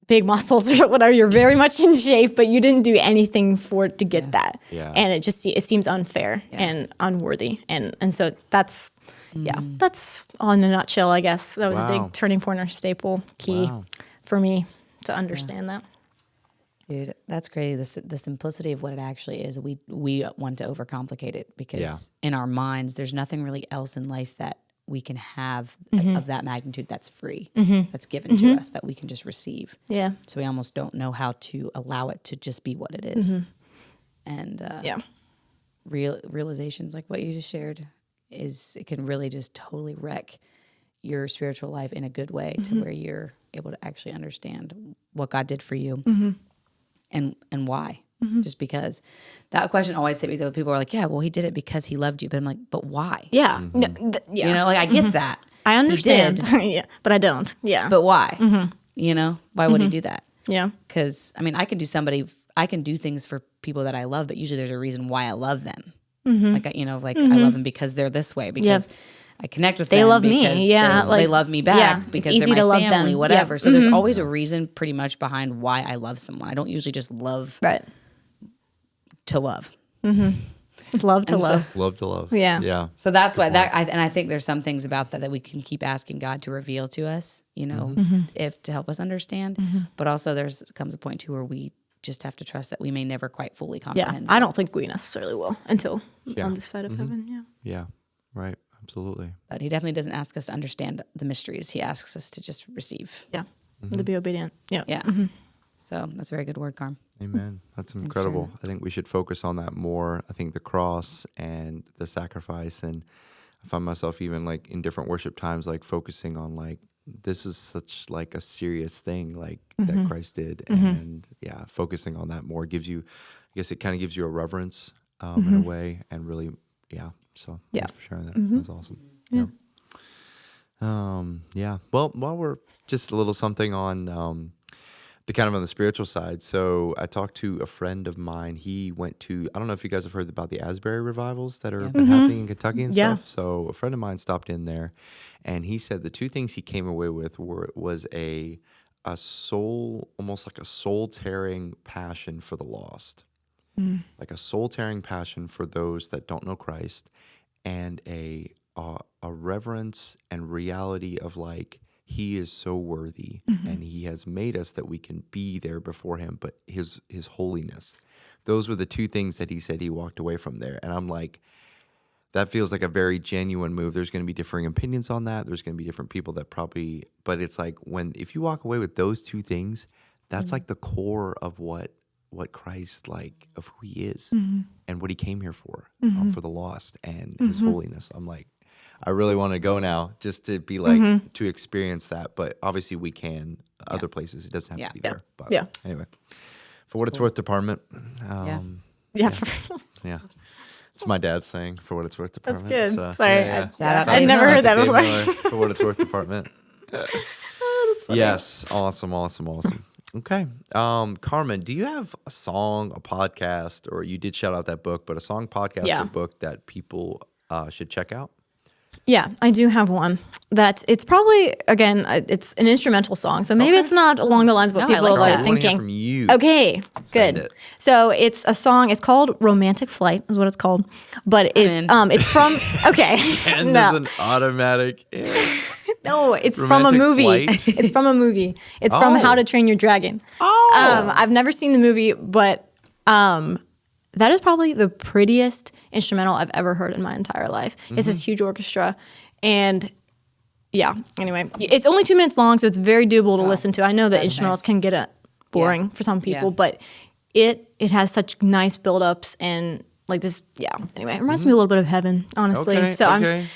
big muscles or whatever. You're very much in shape, but you didn't do anything for it to get that. Yeah. And it seems unfair and unworthy. And so that's that's all in a nutshell, I guess. That was a big turning point or staple key for me to understand that. Dude, that's crazy. The simplicity of what it actually is. We want to overcomplicate it because in our minds, there's nothing really else in life that we can have of that magnitude that's free, that's given to us, that we can just receive. Yeah. So we almost don't know how to allow it to just be what it is. And realizations like what you just shared it can really just totally wreck your spiritual life in a good way to where you're able to actually understand what God did for you and why. Just because that question always hit me though. People are like, yeah, well, he did it because he loved you. But I'm like, but why? Yeah. No, You know, like I get that. I understand. He did, Yeah. But I don't. Yeah. but why? You know, why would he do that? Yeah. Because I mean, I can do things for people that I love, but usually there's a reason why I love them. Like, I love them because they're this way, because I connect with them. They love because me. Yeah. they love me back because it's easy they're my to love family, them. whatever. Yeah. So there's always a reason pretty much behind why I love someone. I don't usually just love Right. to love. Love to love. Love to love. Yeah. Yeah. So that's why I think there's some things about that we can keep asking God to reveal to us, you know, if to help us understand. But also comes a point too where we just have to trust that we may never quite fully Yeah. comprehend. I don't think we necessarily will until Yeah. on this side of heaven. Yeah. Yeah. Right. Absolutely. But he definitely doesn't ask us to understand the mysteries. He asks us to just receive. Yeah. To be obedient. Yeah. Yeah. So that's a very good word, Carm. Amen. That's incredible. I think we should focus on that more. I think the cross and the sacrifice, and I find myself even like in different worship times, like focusing on like, this is such like a serious thing like that Christ did. And focusing on that more gives you, I guess it kind of gives you a reverence in a way, and really, so thanks for sharing that. That's awesome. Well, while we're just a little something on the kind of on the spiritual side. So I talked to a friend of mine. He went to, I don't know if you guys have heard about the Asbury Revivals that are been happening in Kentucky and stuff. So a friend of mine stopped in there, and he said the two things he came away with was a soul, almost like a soul tearing passion for the lost, like a soul tearing passion for those that don't know Christ, and a reverence and reality of like, he is so worthy, and he has made us that we can be there before him, but his holiness. Those were the two things that he said he walked away from there. And I'm like, that feels like a very genuine move. There's going to be differing opinions on that. There's going to be different people that probably, but it's like if you walk away with those two things, that's like the core of what Christ, like, of who he is and what he came here for the lost and his holiness. I'm like, I really want to go now just to be like, to experience that. But obviously we can other places. It doesn't have to be there. But anyway, for what it's worth, department. It's my dad's saying, for what it's worth, department. That's good. So, Sorry. I never heard that before. For what it's worth, department. That's funny. Yes. Awesome. Okay. Carmen, do you have a song, a podcast, or you did shout out that book, but a song, podcast, or book that people should check out? Yeah, I do have one. It's probably, again, it's an instrumental song, so maybe it's not along the lines of what people are I wanna hear thinking. from you. Okay, Send good. it. So it's a song. It's called "Romantic Flight," is what it's called. But it's from And there's an automatic. No, it's from a Romantic movie. Flight? It's from a movie. It's from How to Train Your Dragon. I've never seen the movie, but that is probably the prettiest instrumental I've ever heard in my entire life. It's this huge orchestra. And anyway, it's only 2 minutes long, so it's very doable to listen to. I know that instrumentals can get boring for some people, but it has such nice build-ups and like this. Anyway, it reminds me a little bit of heaven, honestly. Okay, So okay.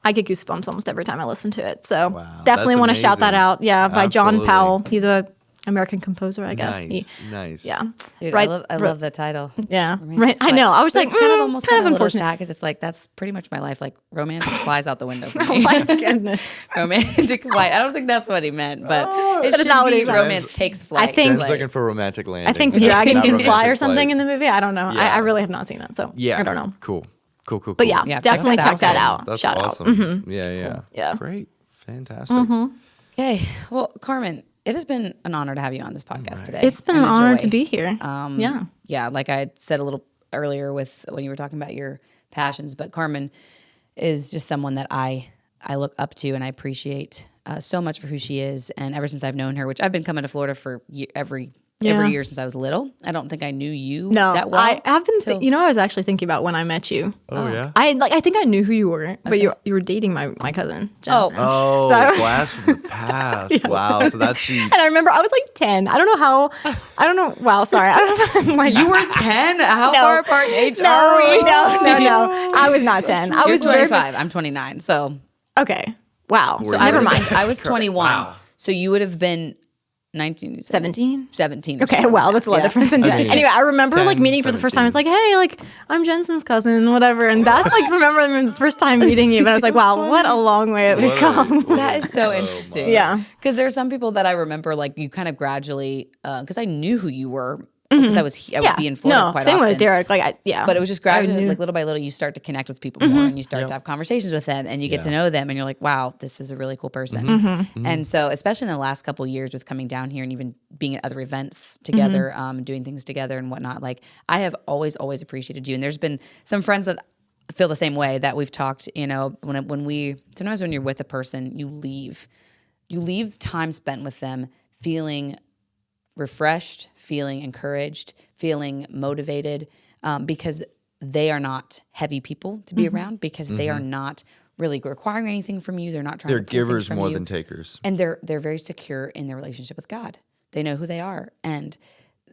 I get goosebumps almost every time I listen to it. So Wow, definitely that's want to shout that amazing. out. Yeah, by John Absolutely. Powell. He's a American composer, I guess. Nice. Yeah. Dude, Right. I love the title. Yeah. Romantic Right. I Flight. know. I was But like, it's kind of almost kind of a little unfortunate. sad because it's like that's pretty much my life. Like romance flies out the window for Oh me. my goodness. Romantic flight. I don't think that's what he meant, but it That is should not what be he meant. romance takes flight. I think- Jen's Like, looking for romantic landing. I think the dragon Not can fly or romantic something flight. in the movie. I don't know. Yeah. I really have not seen it, so Yeah. I don't know. Cool. But yeah, Yeah, check definitely that check out. that out. That's Shout awesome. out. Yeah. Yeah. Great. Fantastic. Okay. Well, Carmen, it has been an honor to have you on this podcast today. It's been an honor to be here. Yeah, like I said a little earlier with when you were talking about your passions, but Carmen is just someone that I look up to and I appreciate so much for who she is. And ever since I've known her, which I've been coming to Florida for every year since I was little. I don't think I knew you that well. I have been. I was actually thinking about when I met you. Oh yeah. I think I knew who you were, but you were dating my cousin Jensen. Oh, So blast from the past. Yes. Wow. So that's the. And I remember I was like 10. I don't know how. I don't know. Wow. Sorry. I don't know. Like, you were 10? How far apart in age no, are we? No. I was not 10. I was 25. I'm 29. So okay. Wow. So never never mind. I was 21. Wow. So you would have been 19, 17? 17. Okay, well, that's a lot different than 10. Anyway, I remember 10, like meeting for the first time. I was 17. like, hey, like I'm Jensen's cousin, whatever. And that's like, remember the first time meeting you. But I was like, wow, what a long way we've come. That is so interesting. Yeah. Because there are some people that I remember, like you kind of gradually, because I knew who you were. Because I would be in Florida quite same often. with Derek. Like, But it was just gradually, like little by little, you start to connect with people more, and you start to have conversations with them, and you get to know them, and you're like, wow, this is a really cool person. And so, especially in the last couple of years with coming down here and even being at other events together, doing things together and whatnot, like I have always appreciated you. And there's been some friends that feel the same way that we've talked. Sometimes when you're with a person, you leave time spent with them feeling refreshed, feeling encouraged, feeling motivated, because they are not heavy people to be around, because they are not really requiring anything from you. They're not trying They're to pull things givers from more you. than takers. And they're very secure in their relationship with God. They know who they are. And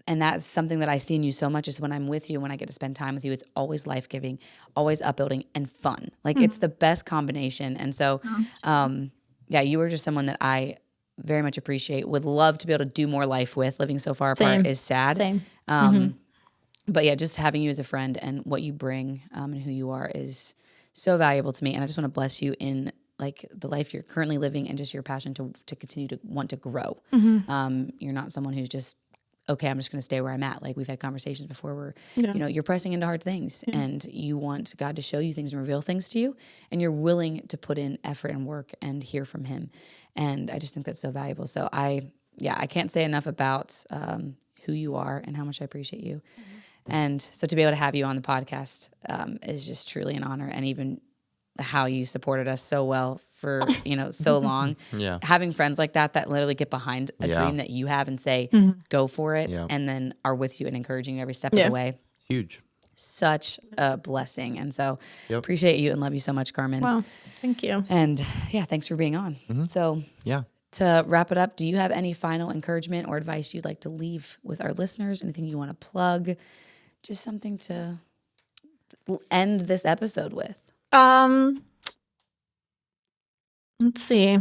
that's something that I see in you so much is when I'm with you, when I get to spend time with you, it's always life-giving, always upbuilding and fun. Like it's the best combination. And so, you were just someone that I very much appreciate, would love to be able to do more life with. Living so far apart is sad. Same. But yeah, just having you as a friend and what you bring and who you are is so valuable to me. And I just want to bless you in like the life you're currently living and just your passion to continue to want to grow. You're not someone who's just, okay, I'm just going to stay where I'm at. Like we've had conversations before where, you're pressing into hard things and you want God to show you things and reveal things to you. And you're willing to put in effort and work and hear from him. And I just think that's so valuable. So I can't say enough about who you are and how much I appreciate you. And so to be able to have you on the podcast is just truly an honor. And even how you supported us so well for, so long. Yeah. Having friends like that literally get behind a dream that you have and say, go for it. Yeah. And then are with you and encouraging you every step of the way. Huge. Such a blessing. And so appreciate you and love you so much, Carmen. Wow. Thank you. And thanks for being on. So to wrap it up, do you have any final encouragement or advice you'd like to leave with our listeners? Anything you want to plug? Just something to end this episode with. Let's see.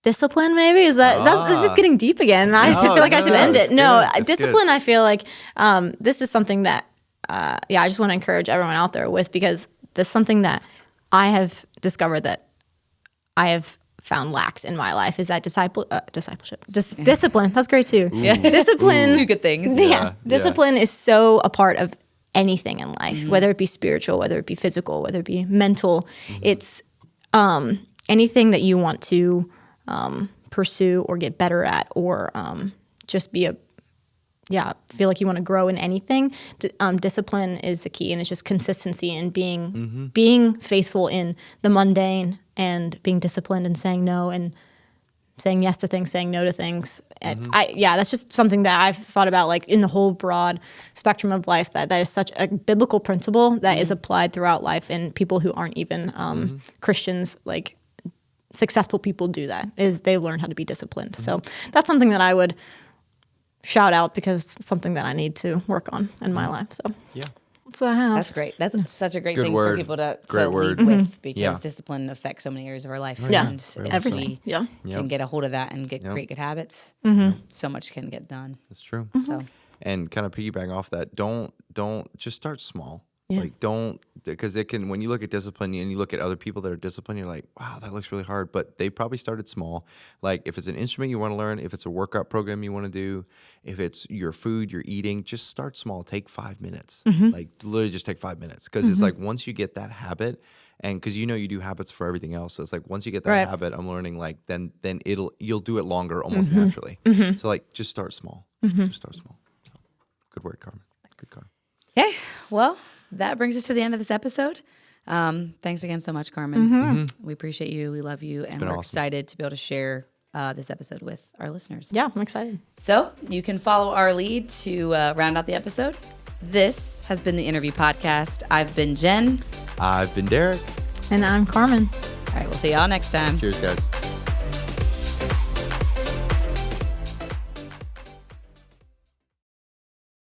Discipline, maybe? Is this is getting deep again? I feel like I should end it. No, discipline. Good. I feel like this is something that I just want to encourage everyone out there with, because that's something that I have discovered that I have found lacks in my life is that discipleship. Discipline. That's great too. Yeah. Discipline. Two good things. Yeah. Discipline is so a part of anything in life, whether it be spiritual, whether it be physical, whether it be mental. It's anything that you want to pursue or get better at, or just be feel like you want to grow in anything. Discipline is the key, and it's just consistency and being faithful in the mundane and being disciplined and saying no and saying yes to things, saying no to things. And that's just something that I've thought about, like in the whole broad spectrum of life, that is such a biblical principle that is applied throughout life, and people who aren't even Christians, like successful people, do that, is they learn how to be disciplined. So that's something that I would shout out, because it's something that I need to work on in my life. So that's what I have. That's great. That's such a great Good thing word. for people to Word. lead with, because discipline affects so many areas of our life. Yeah. And if Everything. we can get a hold of that and create good habits, so much can get done. That's true. So And kind of piggybacking off that, don't just start small. Like because it can, when you look at discipline and you look at other people that are disciplined, you're like, wow, that looks really hard. But they probably started small. Like if it's an instrument you want to learn, if it's a workout program you want to do, if it's your food you're eating, just start small. Take 5 minutes. Like literally just take 5 minutes. Because it's like once you get that habit, And because you do habits for everything else. So it's like once you get that Right. habit, I'm learning like then you'll do it longer almost Mm-hmm. naturally. So like just start small. Just start small. So, good word, Carmen. Good call. Okay, well, that brings us to the end of this episode. Thanks again so much, Carmen. We appreciate you. We love you. And been we're awesome. excited to be able to share this episode with our listeners. Yeah, I'm excited. So you can follow our lead to round out the episode. This has been the Interview Podcast. I've been Jen. I've been Derek. And I'm Carmen. All right, we'll see y'all next time. Cheers, guys.